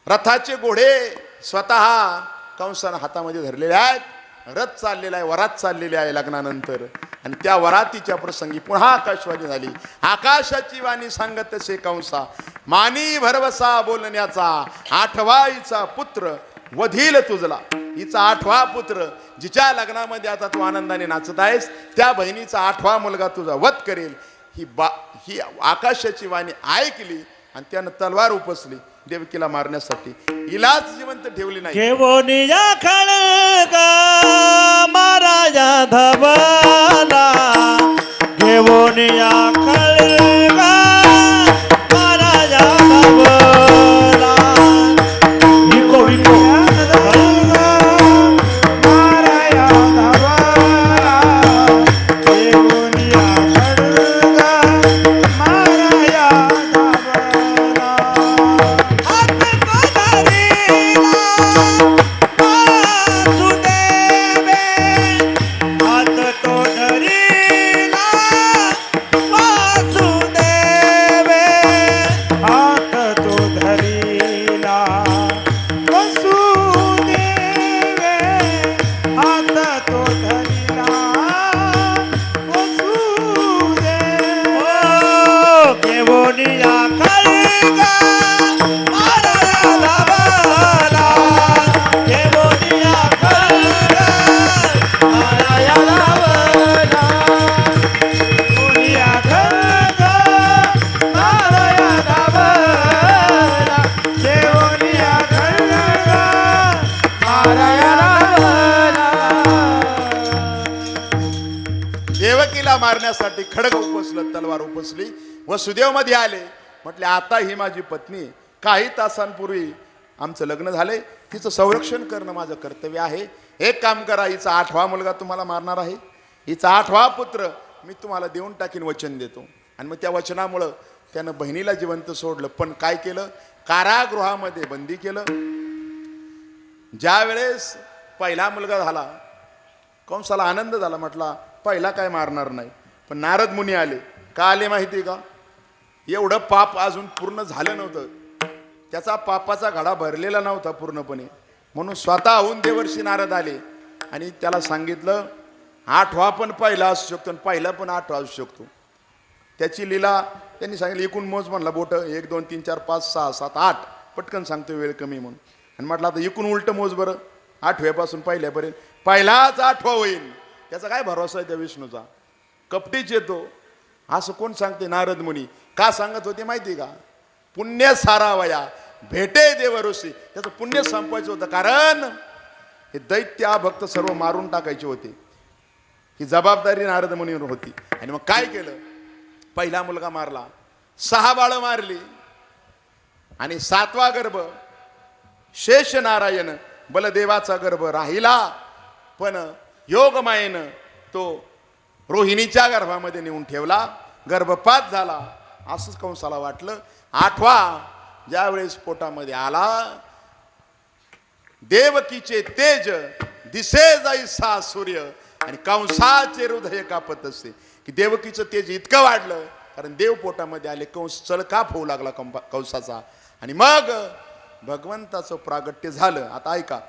रथाचे घोडे स्वतः कंसानं हातामध्ये धरलेले आहेत. रथ चाललेला आहे, वरात चाललेली आहे लग्नानंतर. आणि त्या वरातीच्या प्रसंगी पुन्हा आकाशवाणी झाली. आकाशाची वाणी सांगत से कंसा, मानी भरवसा बोलण्याचा, 8वा हिचा पुत्र वधील तुझला. हिचा 8वा पुत्र, जिच्या लग्नामध्ये आता तू आनंदाने नाचत आहेस, त्या बहिणीचा 8वा मुलगा तुझा वध करेल. ही आकाशाची वाणी ऐकली आणि त्यानं तलवार उपसली देवकीला मारण्यासाठी. हिलाच जिवंत ठेवली नाही. केवोनिया खळगा महाराजा धबला, केवोनिया खळगा महाराजा धबला. विको विको मारण्यासाठी खडग उपसलं, तलवार उपसली. वसुदेव मध्ये आले, म्हटले आता ही माझी पत्नी, काही तासांपूर्वी आमचं लग्न झालंय, तिचं संरक्षण करणं माझं कर्तव्य आहे. एक काम करा, हिचा 8वा मुलगा तुम्हाला मारणार आहे, हिचा 8वा पुत्र मी तुम्हाला देऊन टाकीन, वचन देतो. आणि मग त्या वचनामुळं त्यानं बहिणीला जिवंत सोडलं. पण काय केलं, कारागृहामध्ये बंदी केलं. ज्या वेळेस पहिला मुलगा झाला, कंसाला आनंद झाला, म्हटला पहिला काय मारणार नाही. पण नारद मुनी आले. का आले माहिती का? एवढं पाप अजून पूर्ण झालं नव्हतं, त्याचा पापाचा घडा भरलेला नव्हता पूर्णपणे, म्हणून स्वतःहून देवर्षी नारद आले आणि त्याला सांगितलं 8वा पण पहिला असू शकतो आणि पहिला पण 8वा असू शकतो. त्याची लीला त्यांनी सांगितलं. एकूण मोज म्हणला बोट, 1 2 3 4 5 6 7 8, पटकन सांगतो वेळ कमी म्हणून. आणि म्हटलं आता एकूण उलट मोज बरं, 8व्यापासून पहिल्यापर्यंत, पहिलाच 8वा होईल. त्याचा काय भरोसा आहे त्या विष्णूचा? कपटीच येतो असं कोण सांगते? नारद मुनी. का सांगत होते माहिती का? पुण्य सारावया भेटे देव ऋषी, त्याचं पुण्य संपवायचं होतं. कारण हे दैत्य भक्त सर्व मारून टाकायचे होते, ही जबाबदारी नारद मुनीवर होती. आणि मग काय केलं, पहिला मुलगा मारला, 6 बाळं मारली आणि 7वा गर्भ शेष नारायण बलदेवाचा गर्भ राहिला. पण योगमायेनं तो रोहिणीच्या गर्भामध्ये नेऊन ठेवला, गर्भपात झाला. असंच कंसाला वाटलं. 8वा ज्यावेळेस पोटामध्ये आला, देवकीचे तेज दिसे जैसा सूर्य आणि कंसाचे हृदय कापत असते. की देवकीचं तेज इतकं वाढलं, कारण देव पोटामध्ये आले, कंस चळकाप होऊ लागला कंसाचा. आणि मग भगवंताचं प्रागट्य झालं. आता ऐका,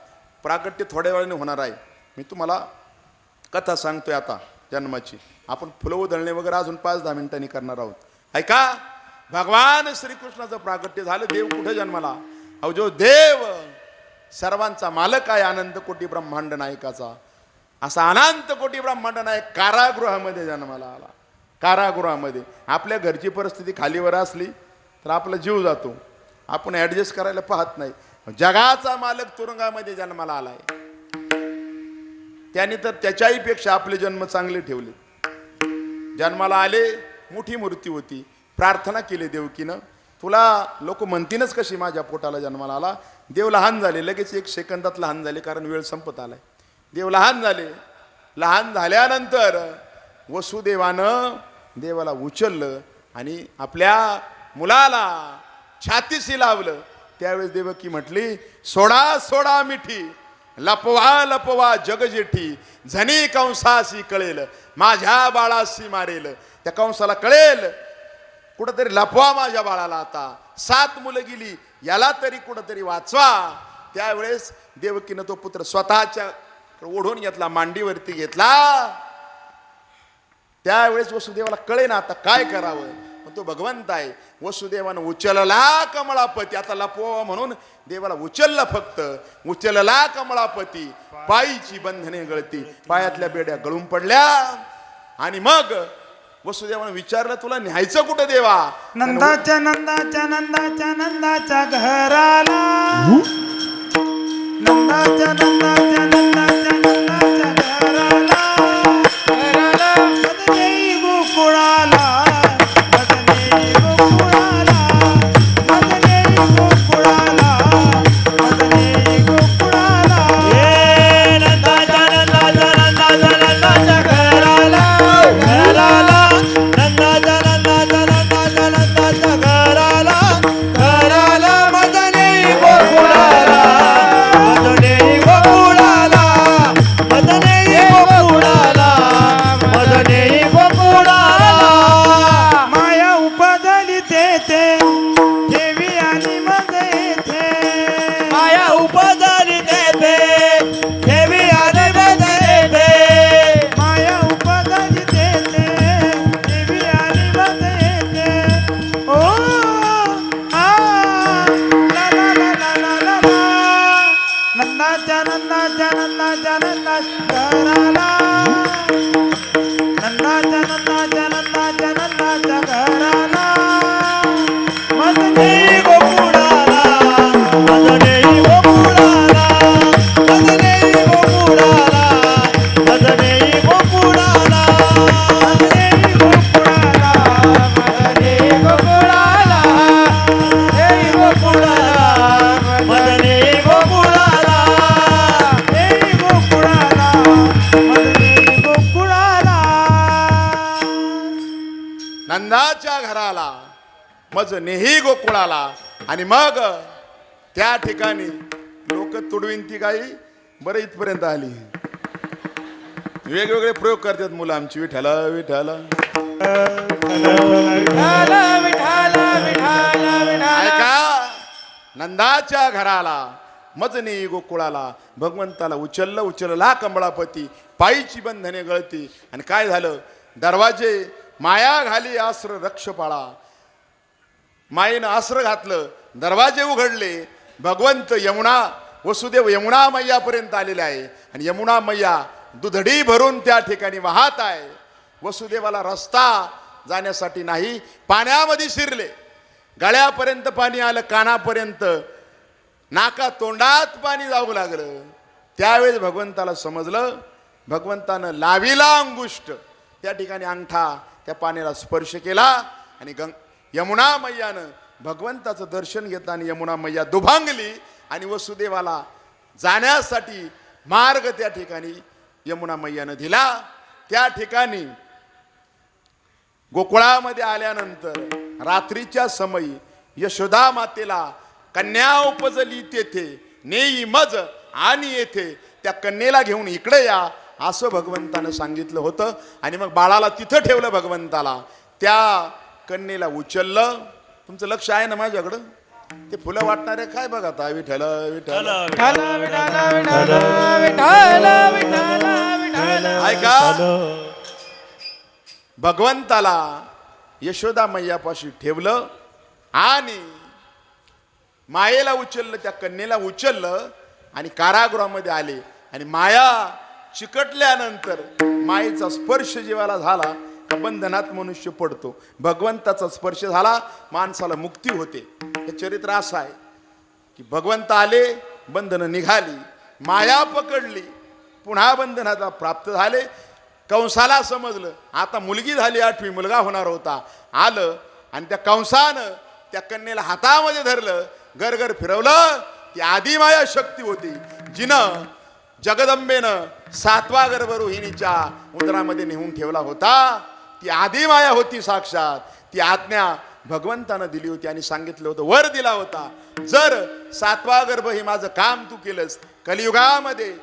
प्राकट्य थोड्या वेळाने होणार आहे. मी तुम्हाला कथा सांगतोय आता जन्माची. आपण फुलं उधळणे वगैरे अजून 5-10 मिनिटांनी करणार आहोत. ऐका, भगवान श्रीकृष्णाचं प्राकट्य झालं. देव कुठे जन्माला? अहो जो देव सर्वांचा मालक आहे, अनंत कोटी ब्रह्मांड नायकाचा, असा अनंत कोटी ब्रह्मांड नायक कारागृहामध्ये जन्माला आला. कारागृहामध्ये. आपल्या घरची परिस्थिती खालीवर असली तर आपला जीव जातो, आपण ऍडजस्ट करायला पाहत नाही. जगाचा मालक तुरुंगामध्ये जन्माला आलाय. त्याने तर त्याच्याही पेक्षा आपले जन्म चांगले ठेवले. जन्माला आले, मोठी मूर्ती होती. प्रार्थना केली देवकीनं, तुला लोक म्हणतीनच कशी माझ्या पोटाला जन्माला आला. देव लहान झाले, लगेच 1 सेकंदात लहान झाले, कारण वेळ संपत आलाय. देव लहान झाले. लहान झाल्यानंतर वसुदेवानं देवाला उचललं आणि आपल्या मुलाला छातीशी लावलं. त्यावेळेस देवकी म्हटली, सोडा सोडा मिठी, लपवा लपवा जग जेठी, झनी कंसाशी कळेल, माझ्या बाळाशी मारेल. त्या कंसाला कळेल कुठंतरी लपवा माझ्या बाळाला. आता 7 मुलं गेली, याला तरी कुठंतरी वाचवा. त्यावेळेस देवकीनं तो पुत्र स्वतःच्या ओढून घेतला, मांडीवरती घेतला. त्यावेळेस वसुदेवाला कळे ना आता काय करावं. पण तो भगवंत आहे. वसुदेवानं उचलला कमळापती. आता लपवा म्हणून देवाला उचललं, फक्त उचलला कमळापती. पायीची बंधने गळती, पायातल्या बेड्या गळून पडल्या. आणि मग वसुदेवानं विचारलं, तुला न्यायचं कुठं देवा? नंदाच्या नंदाच्या नंदाच्या नंदाच्या घराला, नंदाच्या नंदाच्या नंदाच्या नंदाच्या घराला, मदनेई गोकुळाला, मदनेई गोकुळाला, मदनेई गोकुळाला, मदनेई गोकुळाला. ए नंदाच्या नंदाच्या नंदाच्या नंदाच्या घराला, घराला, नंदाच्या नंदाच्या नंदाच्या नंदाच्या घराला, घराला, मदनेई गोकुळाला, मदनेई गोकुळाला, मदनेई गोकुळाला, मदनेई गोकुळाला. माया उपजली तेथे, देवी आली मग येथे. माया उपजली तेथे, ठेवी आले बदलेते. माया उपजली तेथे, देवी आली मग येथे. ओ आ ला ला ला ला ला ला ला. नंदाच्या नंदाच्या नंदाच्या नंदाच्या घराला, नंदाच्या नंदाच्या नंदाच्या नंदाच्या घराला, मदनेई गोकुळाला, मदनेई गोकुळाला, मदनेई गोकुळाला, मदनेई गोकुळाला, मदनेई गोकुळाला, मदनेई गोकुळाला, मदनेई गोकुळाला, मदनेई गोकुळाला. मदनेई गोकुळाला, मदनेई गोकुळाला. नंदाच्या घराला, मज नेही गोकुळाला. आणि मग त्या ठिकाणी लोक तुडवीन ती गाई बरं इथपर्यंत आली. वेगवेगळे प्रयोग करतात मुलं आमची. विठ्ठल विठ्ठल. ऐका, नंदाच्या घराला, मजनी गोकुळाला. भगवंताला उचलला कमळापती. पायीची बंधने गळती. आणि काय झालं? दरवाजे माया घाली आश्र रक्षपाळा. मायेनं आश्र घातलं, दरवाजे उघडले. भगवंत यमुना, वसुदेव यमुना मैयापर्यंत आलेले आहे. आणि यमुना मैया दुधडी भरून त्या ठिकाणी वाहत आहे. वसुदेवाला रस्ता जाण्यासाठी नाही, पाण्यामध्ये शिरले. गळ्यापर्यंत पाणी आलं, कानापर्यंत, नाका तोंडात पाणी जाऊ लागलं. त्यावेळेस भगवंताला समजलं. भगवंतानं लाविला अंगुष्ट, त्या ठिकाणी अंगठा त्या पाण्याला स्पर्श केला. आणि यमुना मैयानं भगवंताचं दर्शन घेतलं. आणि यमुना मैया दुभांगली. आणि वसुदेवाला जाण्यासाठी मार्ग त्या ठिकाणी यमुना मैयानं दिला. त्या ठिकाणी गोकुळामध्ये आल्यानंतर रात्रीच्या समयी यशोदा मातेला कन्या उपजली तेथे, नेई मज आणि येथे त्या कन्येला घेऊन इकडे या, असं भगवंतानं सांगितलं होतं. आणि मग बाळाला तिथं ठेवलं भगवंताला. त्या कन्येला उचललं. तुमचं लक्ष आहे ना माझ्याकडं? ते फुलं वाटणारे काय बघा आता विठ्ठल विठ्ठल ऐका भगवंताला यशोदा मैयापाशी ठेवलं आणि मायेला उचललं, त्या कन्येला उचललं आणि कारागृहामध्ये आले. आणि माया चिकटल्यानंतर मायेचा स्पर्श जीवाला झाला का बंधनात मनुष्य पडतो. भगवंताचा स्पर्श झाला माणसाला मुक्ती होते. हे चरित्र असं आहे की भगवंत आले, बंधनं निघाली, माया पकडली, पुन्हा बंधनाला प्राप्त झाले. कंसाला समजलं आता मुलगी झाली, 8वी मुलगा होणार होता. आलं आणि त्या कंसानं त्या कन्येला हातामध्ये धरलं, गरगर फिरवलं. ती आदिमाया शक्ती होती जिनं जगदंबेनं 7वा गर्भ रोहिणीच्या उदरामध्ये नेऊन ठेवला होता. ती आदिमाया होती साक्षात. ती आज्ञा भगवंतानं दिली होती आणि सांगितलं होतं, वर दिला होता, जर 7वा गर्भ हे माझं काम तू केलंस, कलियुगामध्ये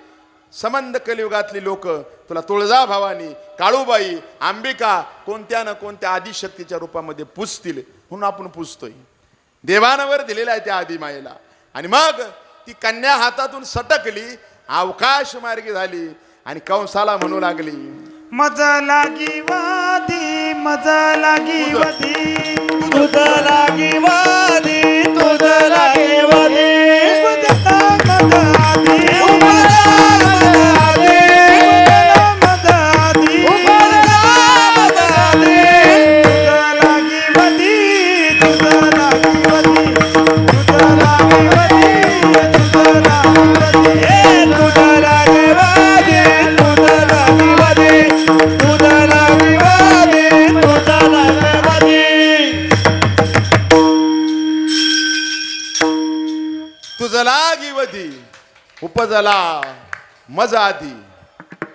संबंध कलियुगातली लोक तुला तुळजा भवानी, काळूबाई, अंबिका कोणत्या ना कोणत्या आदिशक्तीच्या रूपामध्ये पूजतील. म्हणून आपण पूजतोय. देवानावर दिलेला आहे त्या आदिमायेला. आणि मग ती कन्या हातातून सटकली, अवकाश मार्गी झाली आणि कंसाला म्हणू लागली, मज लागी वादी, मज लागी वादी, तुझ लागी वादी, तुझ लागी वादी. उगता मज आदी, उगता मज आदी, मज आदी, उगता मज आदी. तुझ लागी वादी, तुझ लागी वादी, तुझ लागी वादी, तुझ लागी वादी. ए तुझ लागी वादी, तुझ लागी वादी, तुझ लागी वादी, तुझ लागी वादी. तुझ लागी वधी उपजला मज आधी,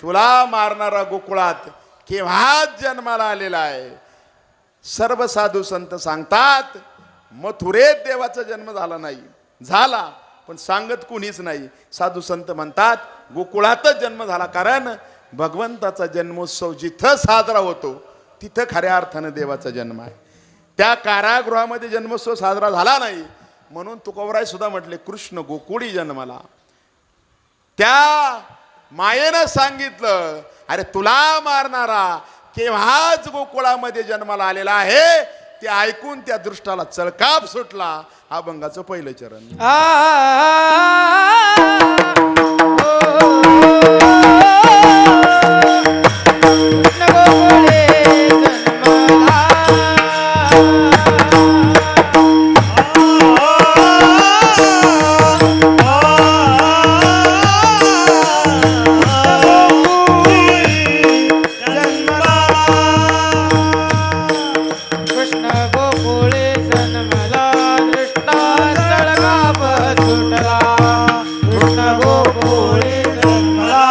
तुला मारणारा गोकुळात केव्हाच जन्माला आलेला आहे. सर्व साधू संत सांगतात मथुरेत देवाचा जन्म झाला नाही, झाला पण सांगत कुणीच नाही. साधू संत म्हणतात गोकुळातच जन्म झाला, कारण भगवंताचा जन्मोत्सव जिथं साजरा होतो तिथं खऱ्या अर्थानं देवाचा जन्म आहे. त्या कारागृहामध्ये जन्मोत्सव साजरा झाला नाही म्हणून तुकोबराय सुद्धा म्हटले कृष्ण गोकुळी जन्माला. त्या मायेनं सांगितलं, अरे तुला मारणारा केव्हाच गोकुळामध्ये जन्माला आलेला आहे. ते ऐकून त्या दृष्टाला चळकाप सुटला. अभंगाचं पहिलं चरण. कृष्ण गोकुळे जन्मला, दृष्टा सळगाप सुटला. कृष्ण गोकुळे जन्मला,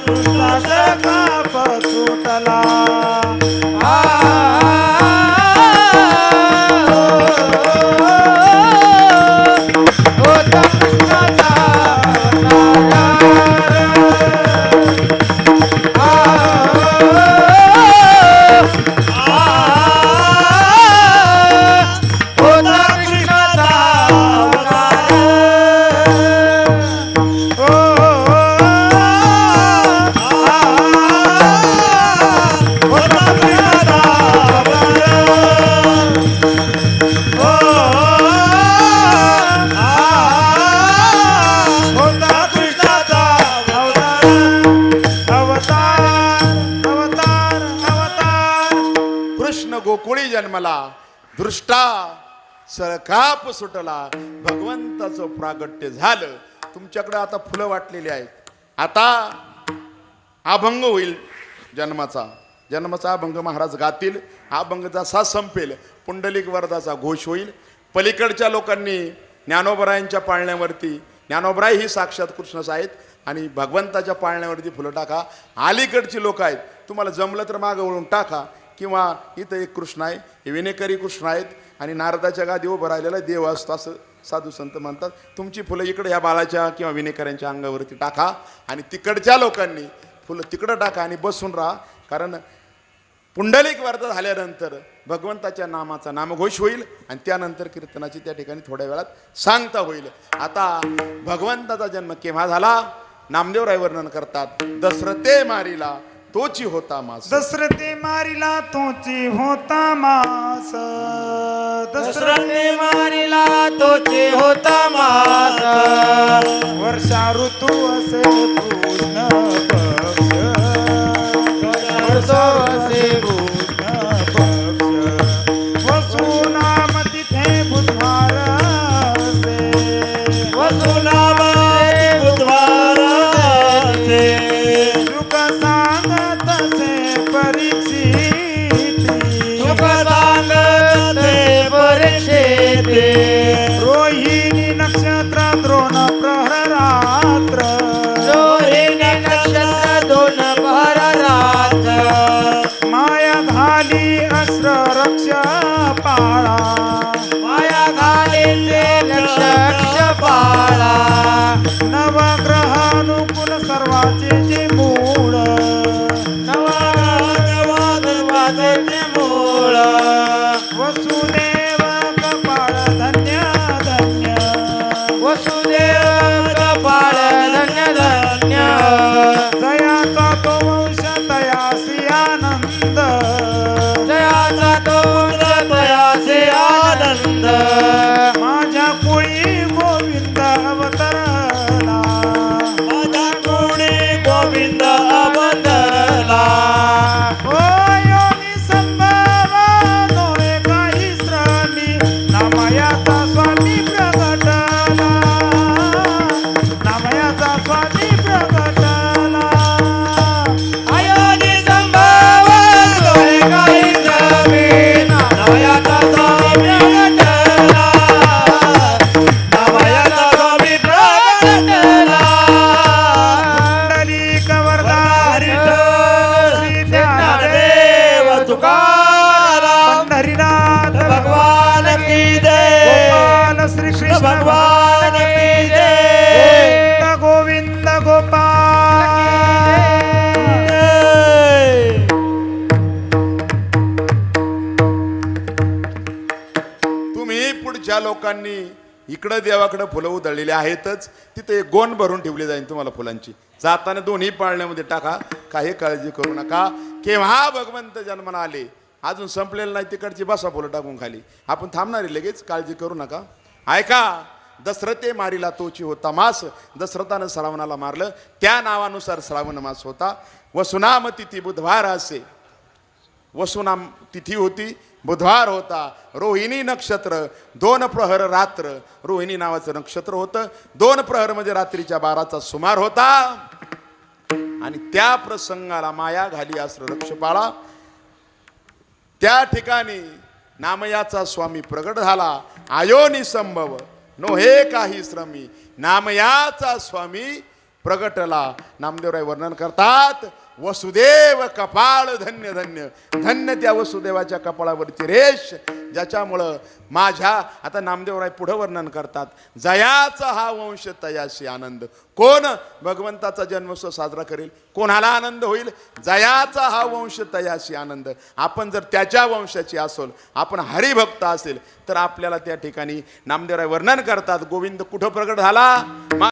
दृष्टा सळगाप सुटला. होता कृष्णाचा गोकुळी जन्मला, दृष्टा सळकाप सुटला. भगवंताचं प्रागट्य झालं. तुमच्याकडे आता फुलं वाटलेली आहेत. आता अभंग होईल जन्माचा. जन्माचा अभंग महाराज गातील. हा अभंग जसा संपेल पुंडलिक वरदाचा घोष होईल. पलीकडच्या लोकांनी ज्ञानोबरायांच्या पाळण्यावरती, ज्ञानोबराय ही साक्षात कृष्णच आहेत आणि भगवंताच्या पाळण्यावरती फुलं टाका. अलीकडची लोक आहेत, तुम्हाला जमलं तर मागं वळून टाका. किंवा इथं एक कृष्ण आहे, हे विनेकरी कृष्ण आहेत आणि नारदाच्या गादी उभं राहिलेला देव असतो असं साधू संत म्हणतात. तुमची फुलं इकडे ह्या बाळाच्या किंवा विनेकऱ्यांच्या अंगावरती टाका आणि तिकडच्या लोकांनी फुलं तिकडं टाका आणि बसून राहा. कारण पुंडलिक वरद झाल्यानंतर भगवंताच्या नामाचा नामघोष होईल आणि त्यानंतर कीर्तनाची त्या ठिकाणी थोड्या वेळात सांगता होईल. आता भगवंताचा जन्म केव्हा झाला नामदेवराय वर्णन करतात. दशरथे मारिला तोची होता मास. दसरते मारिला तोची होता मास. दसरथे मारिला तोचे होता मास. वर्षा ऋतू असे पूर्ण पक्ष. वर्षा असे पूर्ण पक्ष. वसुनाम तिथे बुधवार असे. वसुनामाचे बुधवार असे. सुख सांगत असे परीक्षिती. सुख सांगते परीक्षिते. रोहिणी नक्षत्र द्रोण प्रहर रात्र. रोहिणी नक्षत्र दोन पहर रात्र. माया घाली अस्त्र रक्ष पाळा. माया घालीले लक्ष पाळा. नवग्रहानुकूल सर्वाचे जे मूळ. नवग्रहाचे मूळ. वसुदेव कपाळ धन्य धन्य. वसुदेव कपाळ धन्य धन्य. जयाचा तो वंश तयासी आनंद. जयाचा तो तयासे आनंद. माझ्या कुळी गोविंद अवतरला. माझा कोणी गोविंद अवतरला. ओ योनी संभव नोहे काही श्रमी. नामयाचा स्वामी प्रगटला. नामयाचा स्वामी प्रगटला. अयोनी संभव डोळे काही जमीन. नवयाचा स्वामी प्रगटला. नवयाचा स्वामी प्रगटला. पुंडलिक वरदा श्री ज्ञानदेव तुकाराम पंढरीनाथ भगवान की जय. गोपाल श्री कृष्ण भगवान की जय. गोविंद गोपाल. तुम्ही पुढच्या लोकांनी इकडं देवाकडे फुलं उधळलेली आहेतच. तिथे एक गोण भरून ठेवली जाईल तुम्हाला फुलांची. जाताना दोन्ही पाळण्यामध्ये टाका. काही काळजी करू नका. केव्हा भगवंत जन्माला आले अजून संपलेलं नाही. तिकडची बसा फुलं टाकून खाली. आपण थांबणारे लगेच. काळजी करू नका. ऐका. दशरथे मारिला तोची होता मास. दशरथानं श्रावणाला मारलं त्या नावानुसार श्रावण मास होता. वसुनाम तिथी बुधवार असे. वसुनाम तिथी होती. बुधवार होता. रोहिणी नक्षत्र 2 प्रहर रात्र. रोहिणी नावाचं नक्षत्र होतं. 2 प्रहर म्हणजे रात्रीच्या 12चा सुमार होता. आणि त्या प्रसंगाला माया घाली अस्त्र रक्षपाळा. त्या ठिकाणी नामयाचा स्वामी प्रगट झाला. आयोनी संभव नोहे काही श्रमी. नामयाचा स्वामी प्रगटला. नामदेवराय वर्णन करतात. वसुदेव कपाळ धन्य धन्य. धन्य त्या वसुदेवाच्या कपाळावरची रेष ज्याच्यामुळं माझ्या. आता नामदेवराय पुढं वर्णन करतात. जयाचा हा वंश तयाशी आनंद. कोण भगवंताचा जन्मोत्सव साजरा करेल कोणाला आनंद होईल. जयाचा हा वंश तयाशी आनंद. आपण जर त्याच्या वंशाची असोल आपण हरिभक्त असेल तर आपल्याला त्या ठिकाणी नामदेवराय वर्णन करतात. गोविंद कुठं प्रगट झाला.